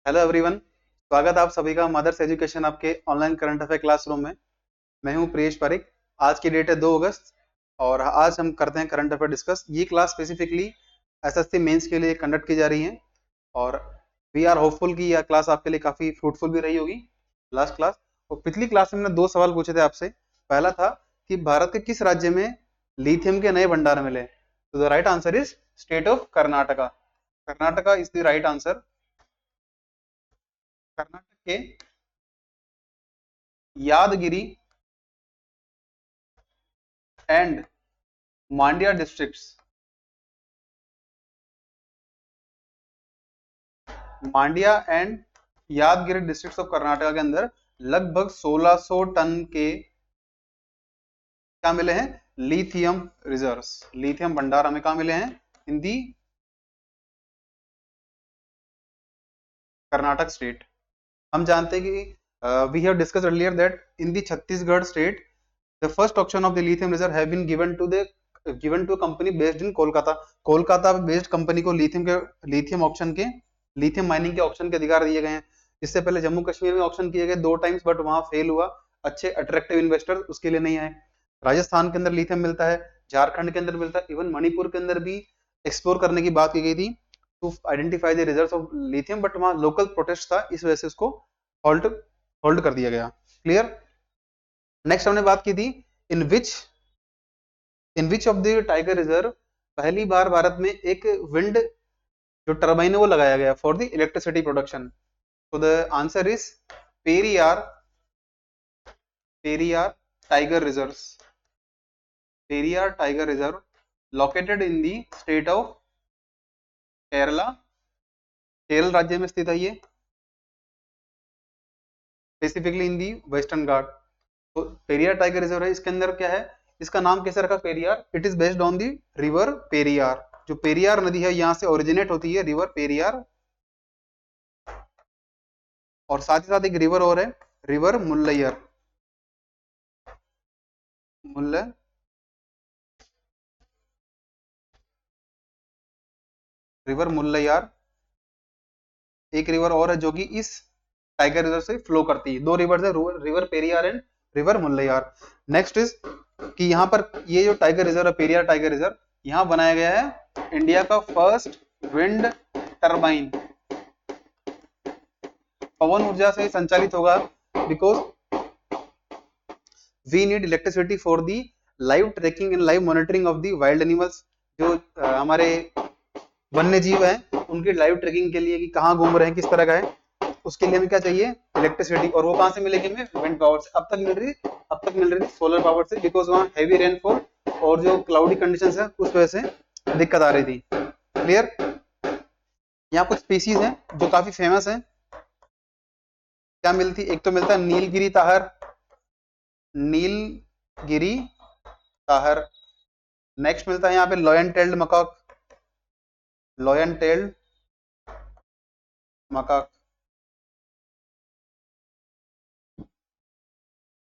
Hello everyone. स्वागत है आप सभी का मदर्स एजुकेशन आपके ऑनलाइन करंट अफेयर क्लासरूम में। मैं हूं प्रियेश पारिक। आज की डेट है 2 अगस्त और आज हम करते हैं करंट अफेयर डिस्कस। ये क्लास स्पेसिफिकली एसएससी मेंस के लिए कंडक्ट की जा रही है और वी आर होपफुल कि यह क्लास आपके लिए काफी फ्रूटफुल भी रही होगी। लास्ट क्लास और पिछली क्लास में हमने दो सवाल पूछे थे आपसे। पहला था कि भारत के किस राज्य में लिथियम के नए भंडार मिले, तो the right answer is state of Karnataka. Karnataka is the right answer. Karnataka के Yadgiri and Mandya districts, Mandya and Yadgiri districts of Karnataka के अंदर लगभग 1600 टन के क्या मिले हैं, लिथियम रिजर्व्स। लिथियम भंडार हमें कहा मिले हैं, इन दी कर्नाटक स्टेट। हम जानते हैं कि we have discussed earlier that in the Chhattisgarh state the first auction of the lithium reserve have been given to company based in Kolkata. Kolkata based company को लिथियम माइनिंग के ऑक्शन के अधिकार दिए गए हैं। इससे पहले जम्मू कश्मीर में ऑक्शन किए गए 2 टाइम्स, बट वहां फेल हुआ। अच्छे अट्रैक्टिव इन्वेस्टर उसके लिए नहीं आए। राजस्थान के अंदर लिथियम मिलता है, झारखंड के अंदर मिलता है, इवन मणिपुर के अंदर भी एक्सप्लोर करने की बात की गई थी to identify the reserves of lithium, but वहां लोकल प्रोटेस्ट था, इस वजह से उसको होल्ड होल्ड कर दिया गया। क्लियर। नेक्स्ट हमने बात की थी in which of the tiger reserve पहली बार भारत में एक विंड जो टर्बाइन है वो लगाया गया फॉर द इलेक्ट्रिसिटी प्रोडक्शन। तो the answer is Periyar Periyar tiger reserve. Periyar tiger reserve located in the state of Kerala. Kerala राज्य में स्थित है ये, स्पेसिफिकली इन दी वेस्टर्न घाट। तो पेरियार टाइगर रिजर्व है, इसके अंदर क्या है, इसका नाम कैसे रखा Periyar, it is based on the river Periyar. जो पेरियार नदी है यहाँ से ओरिजिनेट होती है रिवर पेरियार, और साथ ही साथ एक रिवर और है, रिवर मुल्लैयर। मुल्ल रिवर मुल्लैयार एक रिवर और है जो कि इस टाइगर रिजर्व से फ्लो करती है। दो रिवर है, river Periyar and river Mullaiyar. Next is कि यहाँ पर ये जो टाइगर रिजर्व है, पेरियार टाइगर रिजर्व, यहाँ बनाया गया है इंडिया का फर्स्ट विंड टर्बाइन। पवन ऊर्जा से संचालित होगा because we need electricity for the live tracking and live monitoring of the wild animals. जो हमारे वन्य जीव हैं उनकी लाइव ट्रैकिंग के लिए कि कहाँ घूम रहे हैं, किस तरह का है, उसके लिए हमें क्या चाहिए, इलेक्ट्रिसिटी। और वो कहाँ से मिलेगी हमें, विंड पावर से। अब तक मिल रही थी सोलर पावर से, बिकॉज वहाँ हैवी रेनफॉल और जो क्लाउडी कंडीशंस है उस वजह से दिक्कत आ रही थी। क्लियर। यहाँ कुछ स्पीसीज हैं जो काफी फेमस हैं। क्या मिलती, एक तो मिलता है नीलगिरी ताहर, नीलगिरी ताहर। नेक्स्ट मिलता है यहाँ पे lion tailed macaque, lion tailed macaque.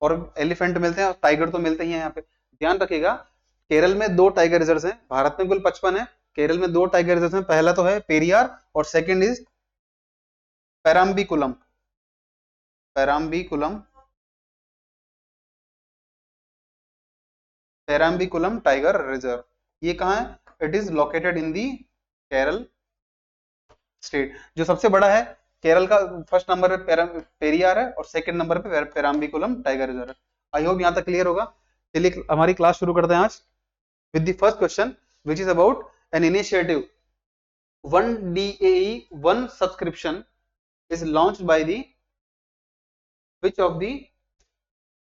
और एलिफेंट मिलते हैं और टाइगर तो मिलते ही हैं यहाँ पे। ध्यान रखिएगा, केरल में 2 टाइगर रिजर्व हैं, भारत में कुल 55 है, केरल में 2 टाइगर रिजर्व हैं। पहला तो है पेरियार और सेकंड इज पेराम्बिकुलम। पेराम्बिकुलम पेराम्बिकुलम टाइगर रिजर्व, ये कहाँ है, it is located in the Kerala state. जो सबसे बड़ा है केरल का, फर्स्ट नंबर पे पेरियार है और सेकंड नंबर पे पेराम्बिकुलम टाइगर रिजर्व है। आई होप यहाँ तक क्लियर होगा। चलिए हमारी क्लास शुरू करते हैं आज with the first question, which is about an initiative. One DAE, one subscription is launched by the which of the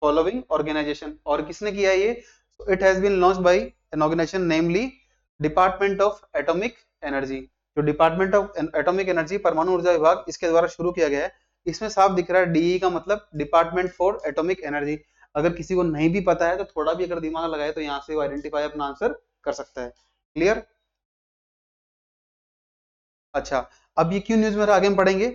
following organization? और किसने किया ये? So it has been launched by an organization namely Department of Atomic Energy। जो department of atomic energy, परमाणु ऊर्जा विभाग, इसके द्वारा शुरू किया गया है। इसमें साफ दिख रहा है डीई का मतलब डिपार्टमेंट फॉर एटॉमिक एनर्जी। अगर किसी को नहीं भी पता है तो थोड़ा भी अगर दिमाग लगाए तो यहाँ से वो आइडेंटिफाई अपना आंसर कर सकता है। क्लियर। अच्छा, अब ये क्यों न्यूज में आगे हम पढ़ेंगे।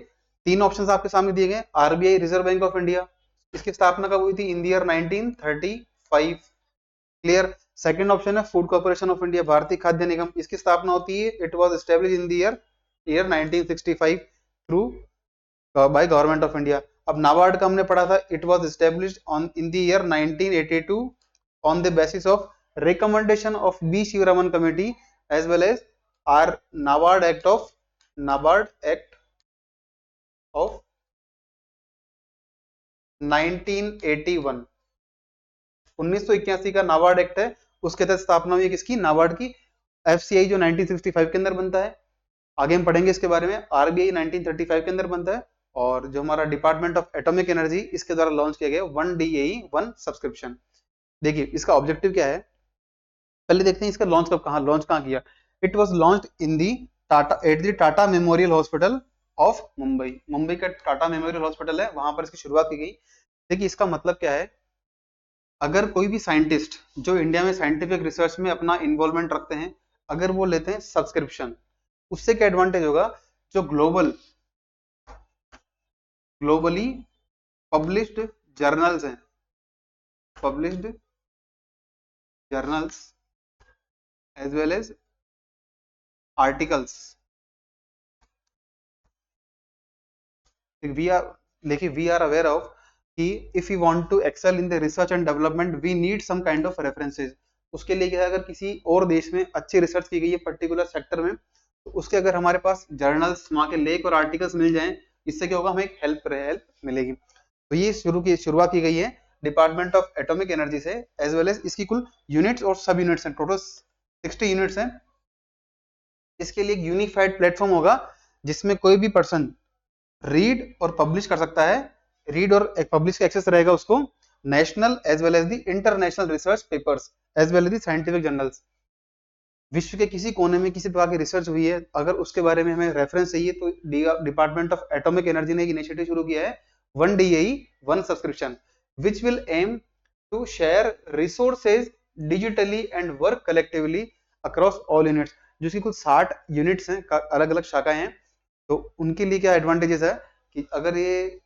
3 ऑप्शंस आपके सामने दिए गए। RBI Reserve Bank of India, इसकी स्थापना कब हुई थी, in the year 1935। Clear. Second option है फूड कॉर्पोरेशन ऑफ इंडिया, भारतीय खाद्य निगम, इसकी स्थापना होती है, it was established in the year 1965 through by Government of India. अब नाबार्ड का हमने पढ़ा था, it was established on in the year 1982 on the basis of recommendation of B Sivaraman committee as well as are NABARD act of 1981। 1981 का NABARD act है, उसके तहत स्थापना हुई किसकी, नाबार्ड की। एफसीआई जो 1965 के अंदर बनता है, आगे हम पढ़ेंगे इसके बारे में। आरबीआई 1935 के अंदर बनता है, और जो हमारा डिपार्टमेंट ऑफ एटॉमिक एनर्जी, इसके द्वारा लॉन्च किया गया 1 DAE 1 सब्सक्रिप्शन। देखिए इसका ऑब्जेक्टिव क्या है, पहले देखते हैं इसका लॉन्च कहाँ किया। It was launched in the Tata at the Tata memorial hospital of Mumbai. Mumbai का टाटा मेमोरियल हॉस्पिटल है, वहां पर इसकी शुरुआत की गई। देखिए इसका मतलब क्या है, अगर कोई भी साइंटिस्ट जो इंडिया में साइंटिफिक रिसर्च में अपना इन्वॉल्वमेंट रखते हैं, अगर वो लेते हैं सब्सक्रिप्शन, उससे क्या एडवांटेज होगा, जो ग्लोबली पब्लिश्ड जर्नल्स हैं, published journals as well as articles, we are aware of कि if you want to excel in the research and development we need some kind of references. उसके लिए क्या है, अगर किसी और देश में अच्छी रिसर्च की गई है पर्टिकुलर सेक्टर में, तो उसके अगर हमारे पास जर्नल्स, वहाँ के लेख और आर्टिकल्स मिल जाएं, इससे क्या होगा, हमें एक हेल्प मिलेगी। तो ये शुरुआत की गई है डिपार्टमेंट ऑफ एटॉमिक एनर्जी से, एज वेल एज इसकी कुल यूनिट्स और सब यूनिट्स हैं, टोटल 60 यूनिट्स हैं। इसके लिए एक यूनिफाइड प्लेटफॉर्म होगा जिसमें कोई भी पर्सन रीड और पब्लिश कर सकता है। रीड और पब्लिश का एक्सेस रहेगा उसको, national as well as the international research papers as well as the scientific journals. विश्व के किसी कोने में किसी प्रकार की रिसर्च हुई है, अगर उसके बारे में हमें रेफरेंस चाहिए, तो डिपार्टमेंट ऑफ एटॉमिक एनर्जी ने एक इनिशिएटिव शुरू किया है 1 DAE 1 subscription, which will aim to share resources digitally and work collectively across all units. जिसकी कुल 60 यूनिट्स हैं, अलग अलग शाखाएं हैं। तो उनके लिए क्या एडवांटेजेस है कि अगर ये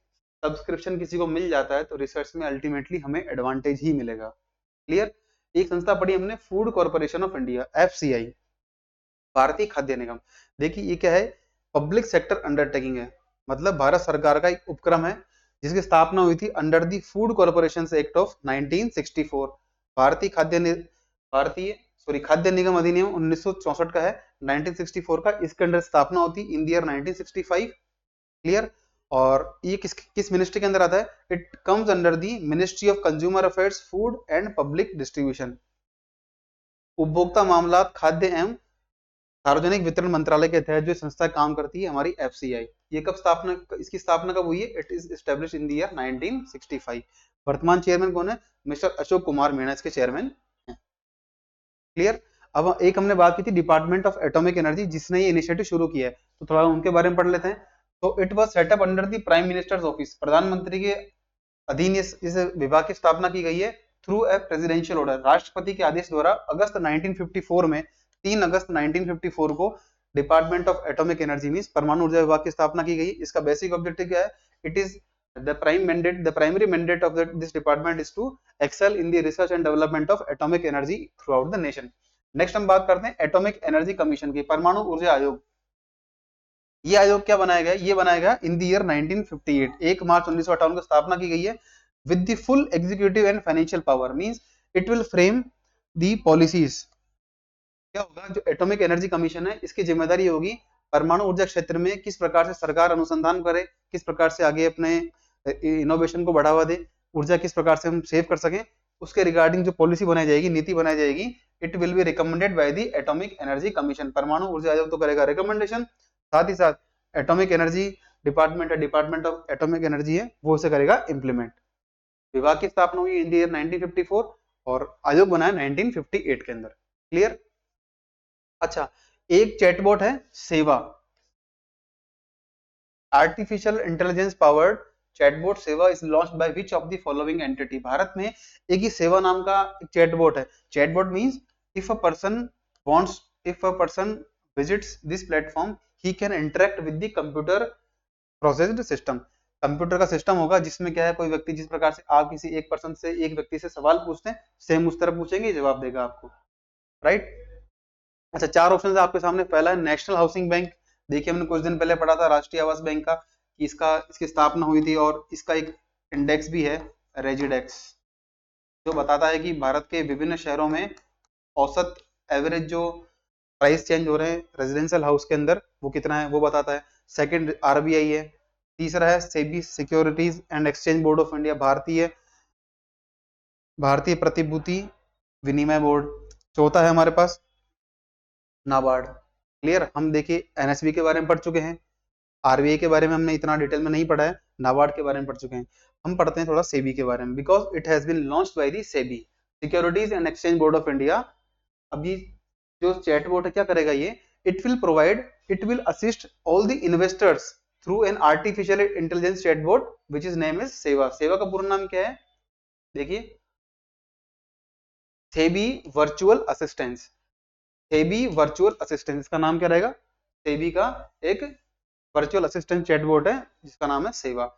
सब्सक्रिप्शन किसी को मिल जाता है, तो रिसर्च में अल्टीमेटली हमें एडवांटेज ही मिलेगा। क्लियर। एक संस्था पढ़ी हमने, food Corporation of India, FCI, भारतीय खाद्य निगम। देखिए ये क्या है, पब्लिक सेक्टर अंडरटेकिंग है, मतलब भारत सरकार का एक उपक्रम है जिसकी स्थापना हुई थी under the food corporation act of 1964। खाद्य निगम अधिनियम 1964 का है, 1964 का, इसके अंडर स्थापना होती इन ईयर 1965। क्लियर। और ये किस मिनिस्ट्री के अंदर आता है, it comes under the ministry of consumer affairs, food and public distribution. उपभोक्ता मामला, खाद्य एवं सार्वजनिक वितरण मंत्रालय के तहत जो संस्था काम करती है हमारी एफसीआई। ये इसकी स्थापना कब हुई है, it is established in the year 1965। वर्तमान चेयरमैन कौन है, मिस्टर अशोक कुमार मीणा इसके चेयरमैन हैं। क्लियर। अब एक हमने बात की थी डिपार्टमेंट ऑफ एटॉमिक एनर्जी, जिसने ये इनिशिएटिव शुरू किया है, तो थोड़ा उनके बारे में पढ़ लेते हैं। तो it was setup under the prime minister's office, प्रधानमंत्री के अधीन इस विभाग की स्थापना की गई है थ्रू ए प्रेसिडेंशियल ऑर्डर, राष्ट्रपति के आदेश द्वारा। अगस्त 1954 में, 3 अगस्त 1954 को department of atomic energy means परमाणु ऊर्जा विभाग की स्थापना की गई। इसका बेसिक ऑब्जेक्टिव क्या है, it is the primary mandate of this department is to excel in the research and development of atomic energy throughout the nation. Next हम बात करते हैं एटॉमिक एनर्जी कमीशन की, परमाणु ऊर्जा आयोग। ये आयोग क्या बनाया गया, ये बनाया गया इन द ईयर 1958, 1 मार्च 1958 को स्थापना की गई है, with the full executive and financial power, means it will frame the policies। क्या होगा, जो एटॉमिक एनर्जी कमीशन है, इसकी जिम्मेदारी होगी परमाणु ऊर्जा क्षेत्र में किस प्रकार से सरकार अनुसंधान करे, किस प्रकार से आगे अपने इनोवेशन को बढ़ावा दे, ऊर्जा किस प्रकार से हम सेव कर सकें, उसके रिगार्डिंग जो पॉलिसी बनाई जाएगी, नीति बनाई जाएगी, it will be recommended by the atomic energy commission. परमाणु ऊर्जा आयोग तो करेगा रिकमेंडेशन, साथ ही साथ atomic energy department of atomic energy है, वो उसे करेगा इम्प्लीमेंट। विभाग की स्थापना हुई इन ईयर 1954 और आयोग बनाया 1958 के अंदर। क्लियर। अच्छा, एक चैटबॉट है सेवा, आर्टिफिशियल इंटेलिजेंस पावर्ड चैटबॉट सेवा is launched by which of the following entity. Bharat में एक ही सेवा नाम का एक चैटबॉट है। Chatbot means if a person visits this platform he can interact with the computer processed system. Computer का सिस्टम होगा जिसमें क्या है, कोई व्यक्ति जिस प्रकार से आप किसी एक पर्सन से, एक व्यक्ति से सवाल पूछते हैं, सेम उस तरह पूछेंगे, जवाब देगा आपको। राइट। अच्छा, 4 ऑप्शन है आपके सामने। पहला है नेशनल हाउसिंग बैंक, देखिए हमने कुछ दिन पहले पढ़ा था राष्ट्रीय आवास बैंक का। कि इसकी स्थापना हुई थी, और इसका एक इंडेक्स भी है, रेजिडेक्स, जो बताता है कि भारत के विभिन्न शहरों में औसत एवरेज जो प्राइस चेंज हो रहे हैं रेजिडेंशियल हाउस के अंदर वो कितना है वो बताता है। सेकंड आरबीआई है। तीसरा है SEBI, Securities and Exchange Board of India, भारतीय प्रतिभूति विनिमय बोर्ड। चौथा है हमारे पास नाबार्ड। क्लियर। हम देखिए एनएसबी के बारे में पढ़ चुके हैं, आरबीआई के बारे में हमने इतना डिटेल में नहीं पढ़ा है, नाबार्ड के बारे में पढ़ चुके हैं। हम पढ़ते हैं थोड़ा सेबी के बारे में, because it has been launched by the SEBI, Securities and Exchange Board of India. अभी जो चैटबॉट है क्या करेगा ये, it will assist all the investors through an artificial intelligence chatbot which is name is Seva. Seva का पूरा नाम क्या है, देखिए, SEBI virtual assistance. SEBI virtual assistance, इसका नाम क्या रहेगा, सेबी का एक वर्चुअल असिस्टेंट चैटबॉट है जिसका नाम है सेवा।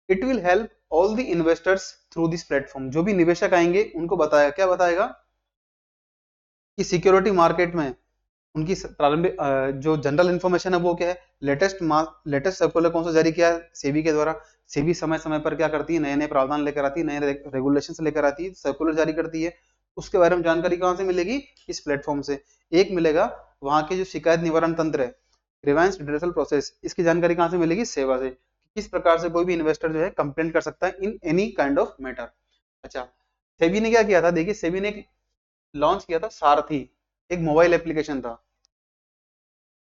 It will help all the investors through this platform. जो भी निवेशक आएंगे उनको बताएगा, क्या बताएगा, कि सिक्योरिटी मार्केट में उनकी प्रारंभिक जो जनरल इन्फॉर्मेशन है वो क्या है, लेटेस्ट सर्कुलर कौन सा जारी किया है सेबी के द्वारा। सेबी समय समय पर क्या करती है, नए नए प्रावधान लेकर आती है, नए रेगुलेशन लेकर आती है, सर्कुलर जारी करती है। उसके बारे में जानकारी कहाँ से मिलेगी, इस प्लेटफॉर्म से। एक मिलेगा वहां के जो शिकायत निवारण तंत्र है, ग्रीवेंस रिड्रेसल प्रोसेस, इसकी जानकारी कहाँ से मिलेगी, सेवा से। किस प्रकार से कोई भी इन्वेस्टर जो है कंप्लेंट कर सकता है in any kind of matter. अच्छा, सेबी ने क्या किया था, देखिए सेबी ने लॉन्च किया था सारथी, एक मोबाइल एप्लीकेशन था।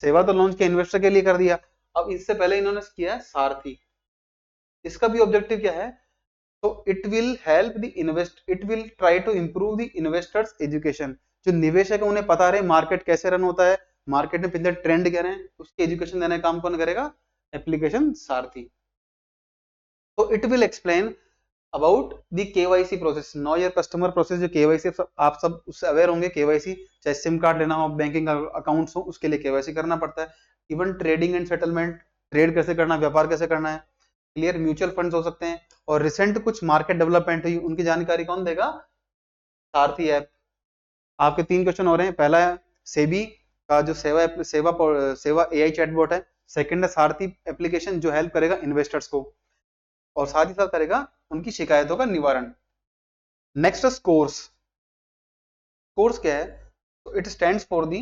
सेवा तो लॉन्च किया, इन्वेस्टर के लिए कर दिया, अब इससे पहले इन्होंने किया है सारथी। इसका भी ऑब्जेक्टिव क्या है, तो it will try to improve the investors education. जो निवेशक है उन्हें पता रहे मार्केट कैसे रन होता है, मार्केट में पिछले ट्रेंड क्या रहे, उसके एजुकेशन देने का काम कौन करेगा, एप्लीकेशन सारथी। तो it will explain about the KYC process, know your customer process. जो केवाईसी आप सब उससे अवेयर होंगे, केवाईसी चाहे सिम कार्ड लेना हो, बैंकिंग अकाउंट्स हो, उसके लिए केवाईसी करना पड़ता है। Even trading and settlement, trade कैसे करना, व्यापार कैसे करना है, क्लियर, म्यूचुअल फंड्स हो सकते हैं, और रिसेंट कुछ मार्केट डेवलपमेंट हुई उनकी जानकारी कौन देगा, सारथी ऐप। आपके 3 क्वेश्चन हो रहे हैं, पहला है सेबी का जो सेवा एआई चैटबॉट है, सेकंड है सारथी एप्लीकेशन जो हेल्प करेगा इन्वेस्टर्स को और साथ ही साथ करेगा उनकी शिकायतों का निवारण। Next scores. स्कोर्स क्या है, तो it stands for the,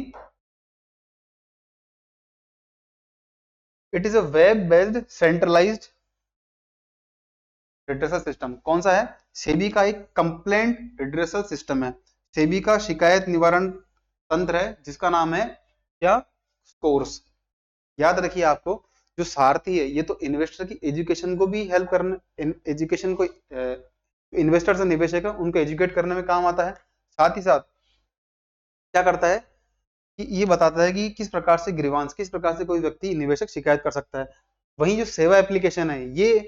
it is a web based centralised redressal system. कौन सा है, सेबी का एक कंप्लेंट रिड्रेसल सिस्टम है, सेबी का शिकायत निवारण तंत्र है जिसका नाम है क्या, स्कोर्स। याद रखिए आपको, जो सारथी है ये तो इन्वेस्टर की एजुकेशन को भी हेल्प करने, एजुकेशन को इन्वेस्टर से निवेशक है उनको एजुकेट करने में काम आता है। साथ ही साथ क्या करता है कि ये बताता है कि किस प्रकार से ग्रीवांस, किस प्रकार से कोई व्यक्ति निवेशक शिकायत कर सकता है। वहीं जो सेवा एप्लीकेशन है ये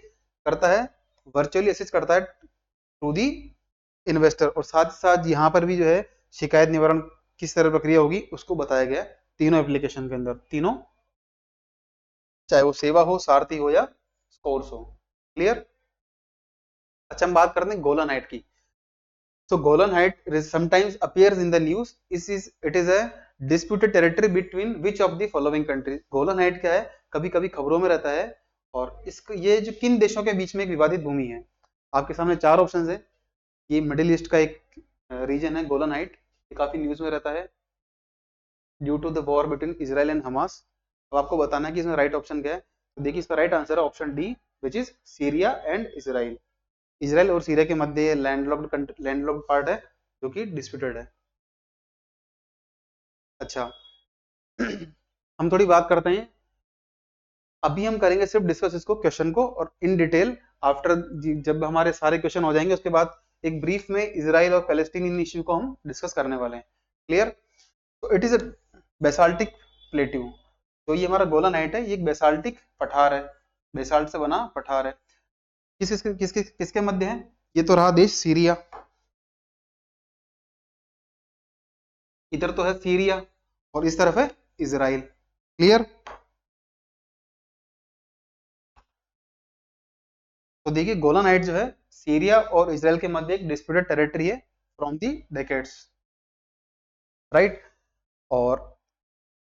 करता है, वर्चुअली असिस्ट करता है टू दी इन्वेस्टर, और साथ ही साथ यहाँ पर भी जो है शिकायत निवारण किस तरह प्रक्रिया होगी उसको बताया गया तीनों एप्लीकेशन के अंदर, तीनों, चाहे वो सेवा हो, सारथी हो या स्कोर्स हो। क्लियर। अच्छा, हम बात करते हैं गोलन हाइट की। So Golan Height sometimes appears in the news. It is a disputed territory between which of the following countries? Golan Height क्या है, कभी कभी खबरों में रहता है, और इसको ये जो किन देशों के बीच में एक विवादित भूमि है। आपके सामने 4 ऑप्शन है। ये मिडिल ईस्ट का एक रीजन है गोलन हाइट, ये काफी न्यूज में रहता है due to the war between Israel and Hamas. अब आपको बताना है कि इसमें राइट ऑप्शन क्या है। तो देखिए इसका राइट आंसर है option D, which is Syria and Israel. Israel और सीरिया के मध्य लैंडलॉक्ड पार्ट है जो कि डिस्प्यूटेड है। अच्छा हम थोड़ी बात करते हैं, अभी हम करेंगे सिर्फ डिस्कस इसको क्वेश्चन को, और इन डिटेल आफ्टर, जब हमारे सारे क्वेश्चन हो जाएंगे उसके बाद एक ब्रीफ में इजराइल और पैलेस्टीनियन इश्यू को हम डिस्कस करने वाले हैं। क्लियर। तो it is a basaltic plateau. तो ये हमारा गोलन हाइट है, ये एक बेसाल्टिक पठार है, बेसाल्ट से बना पठार है। किसके मध्य है, ये तो रहा देश सीरिया, इधर तो है सीरिया और इस तरफ है इजराइल। क्लियर। तो देखिए गोलन हाइट जो है सीरिया और इजराइल के मध्य एक डिस्प्यूटेड टेरिटरी है फ्रॉम दी डेकेड्स, राइट। और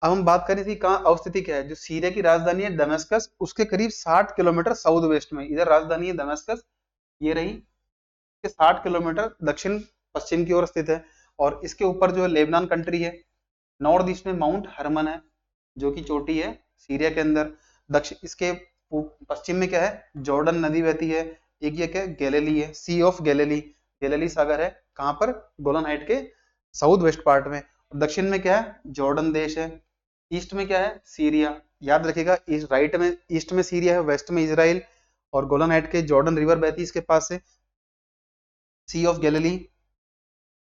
अब हम बात करें थी कहाँ अवस्थिति क्या है, जो सीरिया की राजधानी है दमेस्कस, उसके करीब 60 किलोमीटर साउथ वेस्ट में, इधर राजधानी है दमेस्कस, ये रही, के 60 किलोमीटर दक्षिण पश्चिम की ओर स्थित है। और इसके ऊपर जो है लेबनान कंट्री है, नॉर्थ ईस्ट में माउंट हरमन है जो कि चोटी है सीरिया के अंदर, दक्षिण इसके पश्चिम में क्या है, जॉर्डन नदी बहती है, एक ये क्या है, गैलिली है, सी ऑफ गैलिली, गैलिली सागर है, कहाँ पर, गोलन हाइट के साउथ वेस्ट पार्ट में। दक्षिण में क्या है, जॉर्डन देश है, ईस्ट में क्या है, सीरिया, याद रखिएगा, ईस्ट राइट में ईस्ट में सीरिया है, वेस्ट में इजराइल, और गोलन हाइट के जॉर्डन रिवर बहती है इसके पास से, सी ऑफ गैलिली,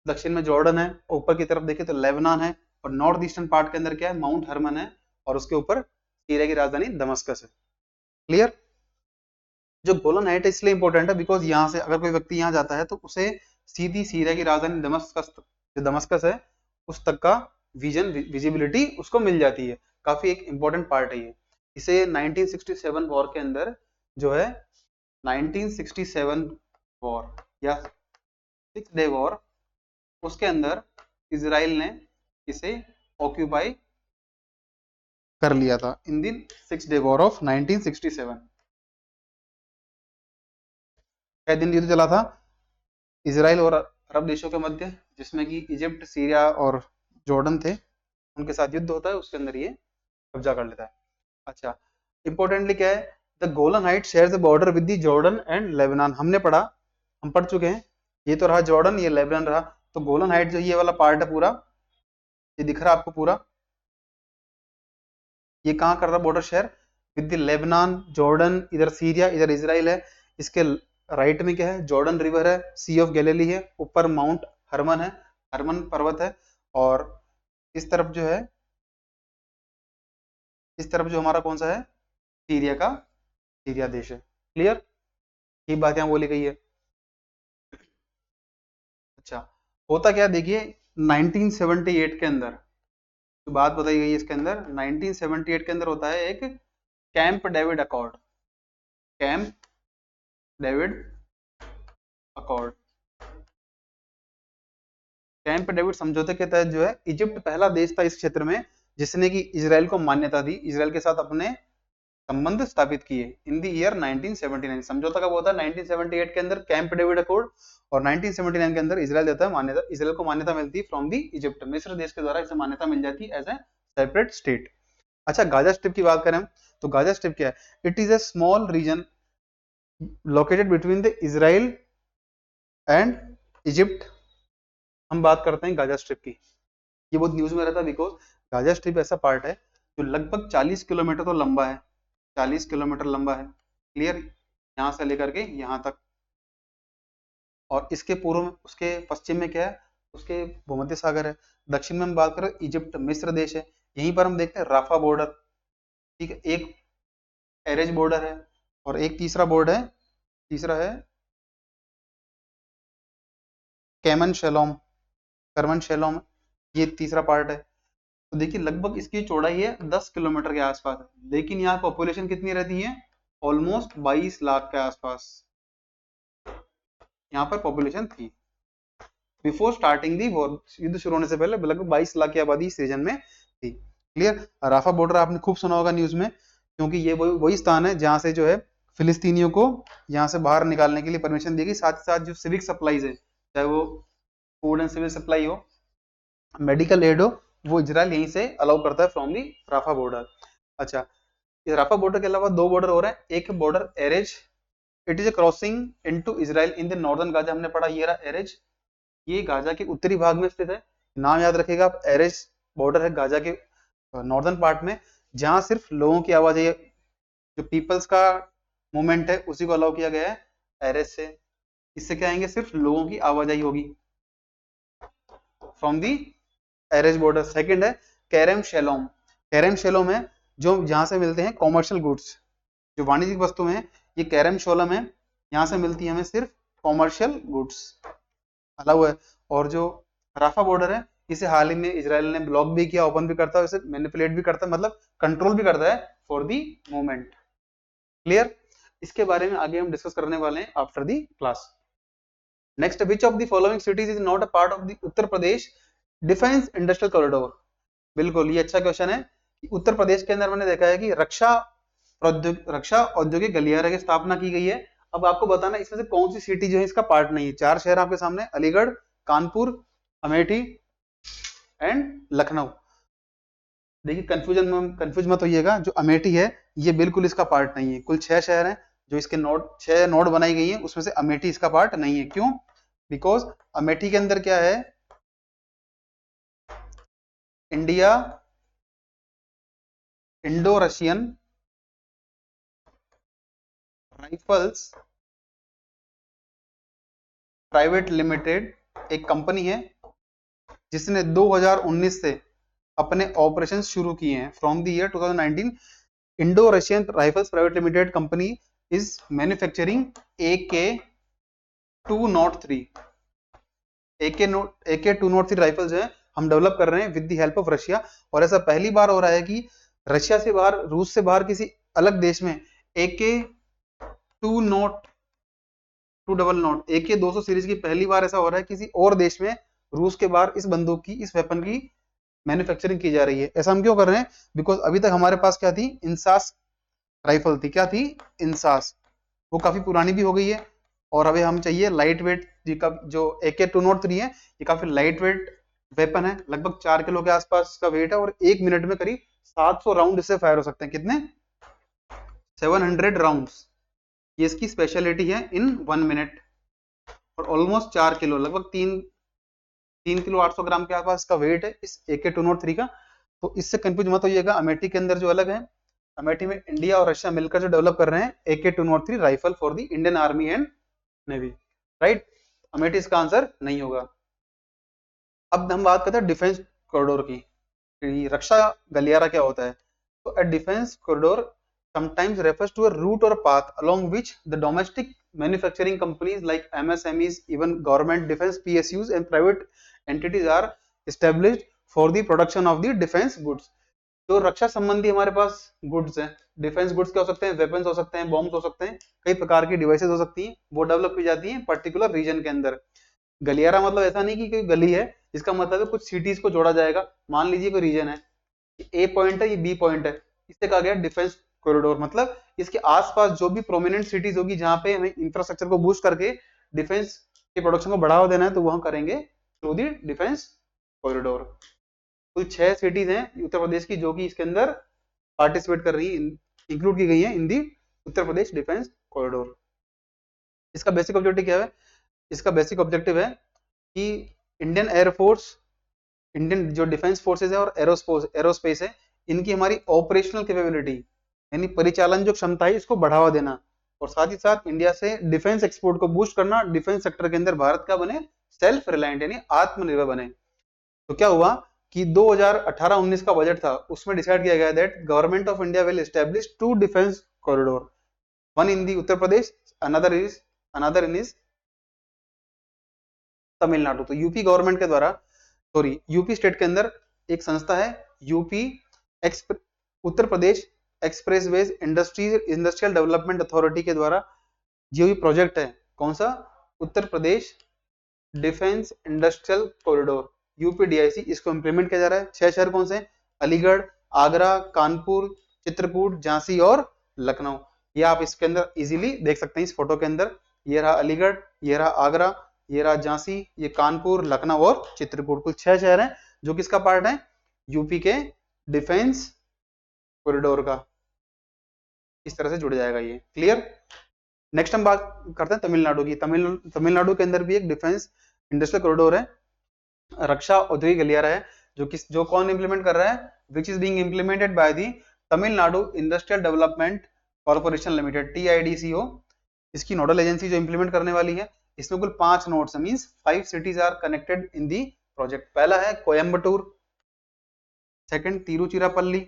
दक्षिण में जॉर्डन है, ऊपर की तरफ देखें तो लेबनान है, और नॉर्थ ईस्टर्न पार्ट के अंदर क्या है, माउंट हरमन है, और उसके ऊपर सीरिया की राजधानी दमस्कस है। क्लियर। जो गोलन हाइट है इसलिए इंपॉर्टेंट है बिकॉज यहाँ से अगर कोई व्यक्ति यहाँ जाता है तो उसे सीधी सीरिया की राजधानी दमस्कस, जो दमस्कस है उस तक का विजिबिलिटी उसको मिल जाती है, काफी एक इंपॉर्टेंट पार्ट है ये। इसे 1967 वॉर के अंदर जो है 1967 वॉर या 6 डे वॉर, उसके अंदर इजराइल ने इसे ऑक्यूपाई कर लिया था इन दी 6 डे वॉर ऑफ 1967। क्या दिन युद्ध चला था इजराइल और अरब देशों के मध्य, जिसमें कि इजिप्ट, सीरिया और जॉर्डन थे, उनके साथ युद्ध होता है, उसके अंदर ये कब्जा कर लेता है। अच्छा, इंपॉर्टेंटली क्या है, the Golan height shares the border with the Jordan and Lebanon, हमने पढ़ा, हम पढ़ चुके हैं, ये तो रहा जॉर्डन, ये लेबनान रहा, तो गोलन हाइट जो ये वाला पार्ट है पूरा, ये दिख रहा है आपको पूरा, ये कहाँ कर रहा है border share with the Lebanon, Jordan, इधर सीरिया, इधर इजराइल है, इसके राइट में क्या है, जॉर्डन रिवर है, सी ऑफ गैलिली है, ऊपर माउंट हरमन है, हरमन पर्वत है, और इस तरफ जो है, इस तरफ जो हमारा कौन सा है, सीरिया का, सीरिया देश है। क्लियर, ये बात यहाँ बोली गई है। अच्छा, होता क्या देखिए 1978 के अंदर जो बात बताई गई है, इसके अंदर 1978 के अंदर होता है एक camp David accord, camp David accord, camp David समझौते के तहत जो है इजिप्ट पहला देश था इस क्षेत्र में जिसने कि इजराइल को मान्यता दी, इजराइल के साथ अपने संबंध स्थापित किए इन द ईयर 1979। समझौता कब होता है, 1978 के अंदर कैंप डेविड अकॉर्ड, और 1979 के अंदर इजराइल देता है मान्यता, इजराइल को मान्यता मिलती है फ्रॉम दी इजिप्ट, मिस्र देश के द्वारा इसे मान्यता मिल जाती है एज ए सेपरेट स्टेट। अच्छा, गाजा स्ट्रिप की बात करें तो गाजा स्ट्रिप क्या है, it is a small region located between the Israel and Egypt. हम बात करते हैं गाजा स्ट्रिप की, ये बहुत न्यूज में रहता है बिकॉज गाजा स्ट्रिप ऐसा पार्ट है जो लगभग 40 किलोमीटर तो लंबा है, 40 किलोमीटर लंबा है। क्लियर, यहाँ से लेकर के यहाँ तक, और इसके पूर्व में, उसके पश्चिम में क्या है, उसके भूमध्य सागर है, दक्षिण में हम बात करें इजिप्ट, मिस्र देश है, यहीं पर हम देखते हैं राफा बॉर्डर, ठीक है, एक एरेज बॉर्डर है, और एक तीसरा बॉर्डर है, तीसरा है कैमन शेलोम, करमन शेलोम, ये तीसरा पार्ट है। तो देखिए लगभग इसकी चौड़ाई है 10 किलोमीटर के आसपास, लेकिन यहाँ पॉपुलेशन कितनी रहती है, ऑलमोस्ट 22 लाख के आसपास यहाँ पर पॉपुलेशन थी बिफोर स्टार्टिंग दी वॉर, युद्ध शुरू होने से पहले लगभग 22 लाख की आबादी इस रीजन में थी। क्लियर, राफा बॉर्डर आपने खूब सुना होगा न्यूज में, क्योंकि ये वही स्थान है जहां से जो है फिलिस्तीनियों को यहाँ से बाहर निकालने के लिए परमिशन दी गई, साथ ही साथ जो सिविक सप्लाईज है, चाहे वो फूड एंड सिविल सप्लाई हो, मेडिकल एड हो, वो इजराइल यहीं से अलाउ करता है फ्रॉम दी राफा बॉर्डर। अच्छा, इस राफा बॉर्डर के अलावा दो बॉर्डर और हैं, एक border arrays, it is a crossing into Israel in the northern Gaza, हमने पढ़ा ये रहा एरेज, ये गाजा के उत्तरी भाग में स्थित है, नाम याद रखिएगा आप, एरेज बॉर्डर है गाजा के नॉर्दर्न पार्ट में, जहां सिर्फ लोगों की आवाजाही, जो पीपल्स का मूवमेंट है उसी को अलाउ किया गया है एरेज से, इससे क्या आएंगे, सिर्फ लोगों की आवाजाही होगी from the arrays border. Second है कैरम शेलोम, कैरम शेलोम है जो जहां से मिलते हैं कॉमर्शियल गुड्स, जो वाणिज्यिक वस्तुएं हैं, ये कैरम शेलोम है, यहाँ से मिलती है हमें सिर्फ कॉमर्शियल गुड्स अलाउ है। और जो राफा बॉर्डर है इसे हाल ही में इजराइल ने ब्लॉक भी किया, ओपन भी करता है, इसे मैनिपुलेट भी करता है, मतलब कंट्रोल भी करता है फॉर दी मूवमेंट। क्लियर, इसके बारे में आगे हम डिस्कस करने वाले हैं after the class. Next, which of the following cities is not a part of the Uttar Pradesh defence industrial corridor, बिल्कुल, ये अच्छा क्वेश्चन है कि उत्तर प्रदेश के अंदर मैंने देखा है कि रक्षा औद्योगिक गलियारा की स्थापना की गई है। अब आपको बताना इसमें से कौन सी सिटी जो है इसका पार्ट नहीं है। 4 शहर आपके सामने, अलीगढ़, कानपुर, अमेठी एंड लखनऊ। देखिए कंफ्यूज मत होइएगा, जो अमेठी है ये बिल्कुल इसका पार्ट नहीं है। कुल 6 शहर हैं जो इसके नोड 6 नोड बनाई गई हैं, उसमें से अमेठी इसका पार्ट नहीं है। क्यों? बिकॉज अमेठी के अंदर क्या है, India Indo Russian rifles private limited एक कंपनी है जिसने 2019 से अपने ऑपरेशन शुरू किए हैं। From the year 2019 Indo Russian rifles private limited company is manufacturing AK-203 AK-203 rifles जो है हम डेवलप कर रहे हैं with the help of Russia. और ऐसा पहली बार हो रहा है कि रशिया से बाहर, रूस से बाहर किसी अलग देश में AK-200 सीरीज की पहली बार ऐसा हो रहा है किसी और देश में, रूस के बाहर इस बंदूक की, इस वेपन की मैन्युफैक्चरिंग की जा रही है। ऐसा हम क्यों कर रहे हैं? बिकॉज अभी तक हमारे पास क्या थी, इंसास राइफल थी। क्या थी? इंसास। वो काफी पुरानी भी हो गई है और अभी हम चाहिए लाइट वेट। जो AK-203 है ये काफी लाइट वेट वेपन है, लगभग 4 किलो के आसपास का वेट है और 1 मिनट में करीब 700 राउंड इससे फायर हो सकते हैं। कितने? 700 राउंड्स। ये इसकी स्पेशलिटी है इन 1 मिनट। और ऑलमोस्ट 4 किलो, लगभग 3 किलो 800 ग्राम के आसपास का वेट है इस AK-203 का। तो इससे कंफ्यूज मत होइएगा, अमेठी के अंदर जो अलग है, अमेठी में इंडिया और रशिया मिलकर जो डेवलप कर रहे हैं AK-203 rifle for the Indian army and navy. Right, Amethi इसका आंसर नहीं होगा। अब हम बात करते हैं डिफेंस कॉरिडोर की, रक्षा गलियारा क्या होता है। तो a defence corridor sometimes refers to a route or path along which the domestic manufacturing companies like MSMEs, even government defense PSUs and private entities are established for the production of the defense goods। तो रक्षा संबंधी हमारे पास goods हैं, defence goods क्या हो सकते हैं, weapons हो सकते हैं, बॉम्ब्स हो सकते हैं, कई प्रकार की डिवाइसेस हो सकती हैं, वो डेवलप की जाती हैं पर्टिकुलर रीजन के अंदर। गलियारा मतलब ऐसा नहीं कि कोई गली है, इसका मतलब है कुछ सिटीज को जोड़ा जाएगा। मान लीजिए कोई रीजन है, ए पॉइंट है, ये बी पॉइंट है, इससे कहा गया डिफेंस कॉरिडोर। मतलब इसके आसपास जो भी प्रोमिनेंट सिटीज होगी जहां पे हमें इंफ्रास्ट्रक्चर को बूस्ट करके डिफेंस के प्रोडक्शन को बढ़ावा देना है, तो वहां करेंगे थ्रू दी डिफेंस कॉरिडोर। कुल 6 सिटीज हैं उत्तर प्रदेश की जो कि इसके अंदर पार्टिसिपेट कर रही है, इंक्लूड की गई है in the Uttar Pradesh defence corridor. इसका बेसिक ऑब्जेक्टिव क्या है? इसका बेसिक ऑब्जेक्टिव है कि इंडियन एयरफोर्स, इंडियन जो डिफेंस फोर्सेज है और एरोस्पेस है, इनकी हमारी ऑपरेशनल कैपेबिलिटी यानी परिचालन जो क्षमता है इसको बढ़ावा देना, और साथ ही साथ इंडिया से डिफेंस एक्सपोर्ट को बूस्ट करना। डिफेंस सेक्टर के अंदर भारत का बने सेल्फ रिलायंट यानी आत्मनिर्भर बने। तो क्या हुआ कि 2018-19 का बजट था, उसमें डिसाइड किया गया that government of India will establish 2 defence corridor, one in the Uttar Pradesh, another in is Tamil Nadu. तो यूपी गवर्नमेंट के द्वारा, सॉरी यूपी स्टेट के अंदर एक संस्था है UP Uttar Pradesh expressways industrial development authority के द्वारा जो ये प्रोजेक्ट है, कौन सा? Uttar Pradesh defence industrial corridor UPDIC, इसको इंप्लीमेंट किया जा रहा है। 6 शहर कौन से? अलीगढ़, आगरा, कानपुर, चित्रकूट, झांसी और लखनऊ। ये आप इसके अंदर इजीली देख सकते हैं इस फोटो के अंदर। ये रहा अलीगढ़, ये रहा आगरा, ये रहा झांसी, ये कानपुर, लखनऊ और चित्रकूट। कुल 6 शहर हैं जो किसका पार्ट है? यूपी के डिफेंस कॉरिडोर का। इस तरह से जुड़ जाएगा ये। क्लियर? नेक्स्ट हम बात करते हैं तमिलनाडु की। तमिलनाडु के अंदर भी एक डिफेंस इंडस्ट्रियल कॉरिडोर है, रक्षा औद्योगिक गलियारा है, जो कौन इंप्लीमेंट कर रहा है? Which is being implemented by the Tamil Nadu industrial development corporation limited, TIDCO। इसकी नोडल एजेंसी जो इंप्लीमेंट करने वाली है। इसमें कुल 5 nodes, means 5 cities are connected in the project. पहला है Coimbatore, second Tiruchirappalli,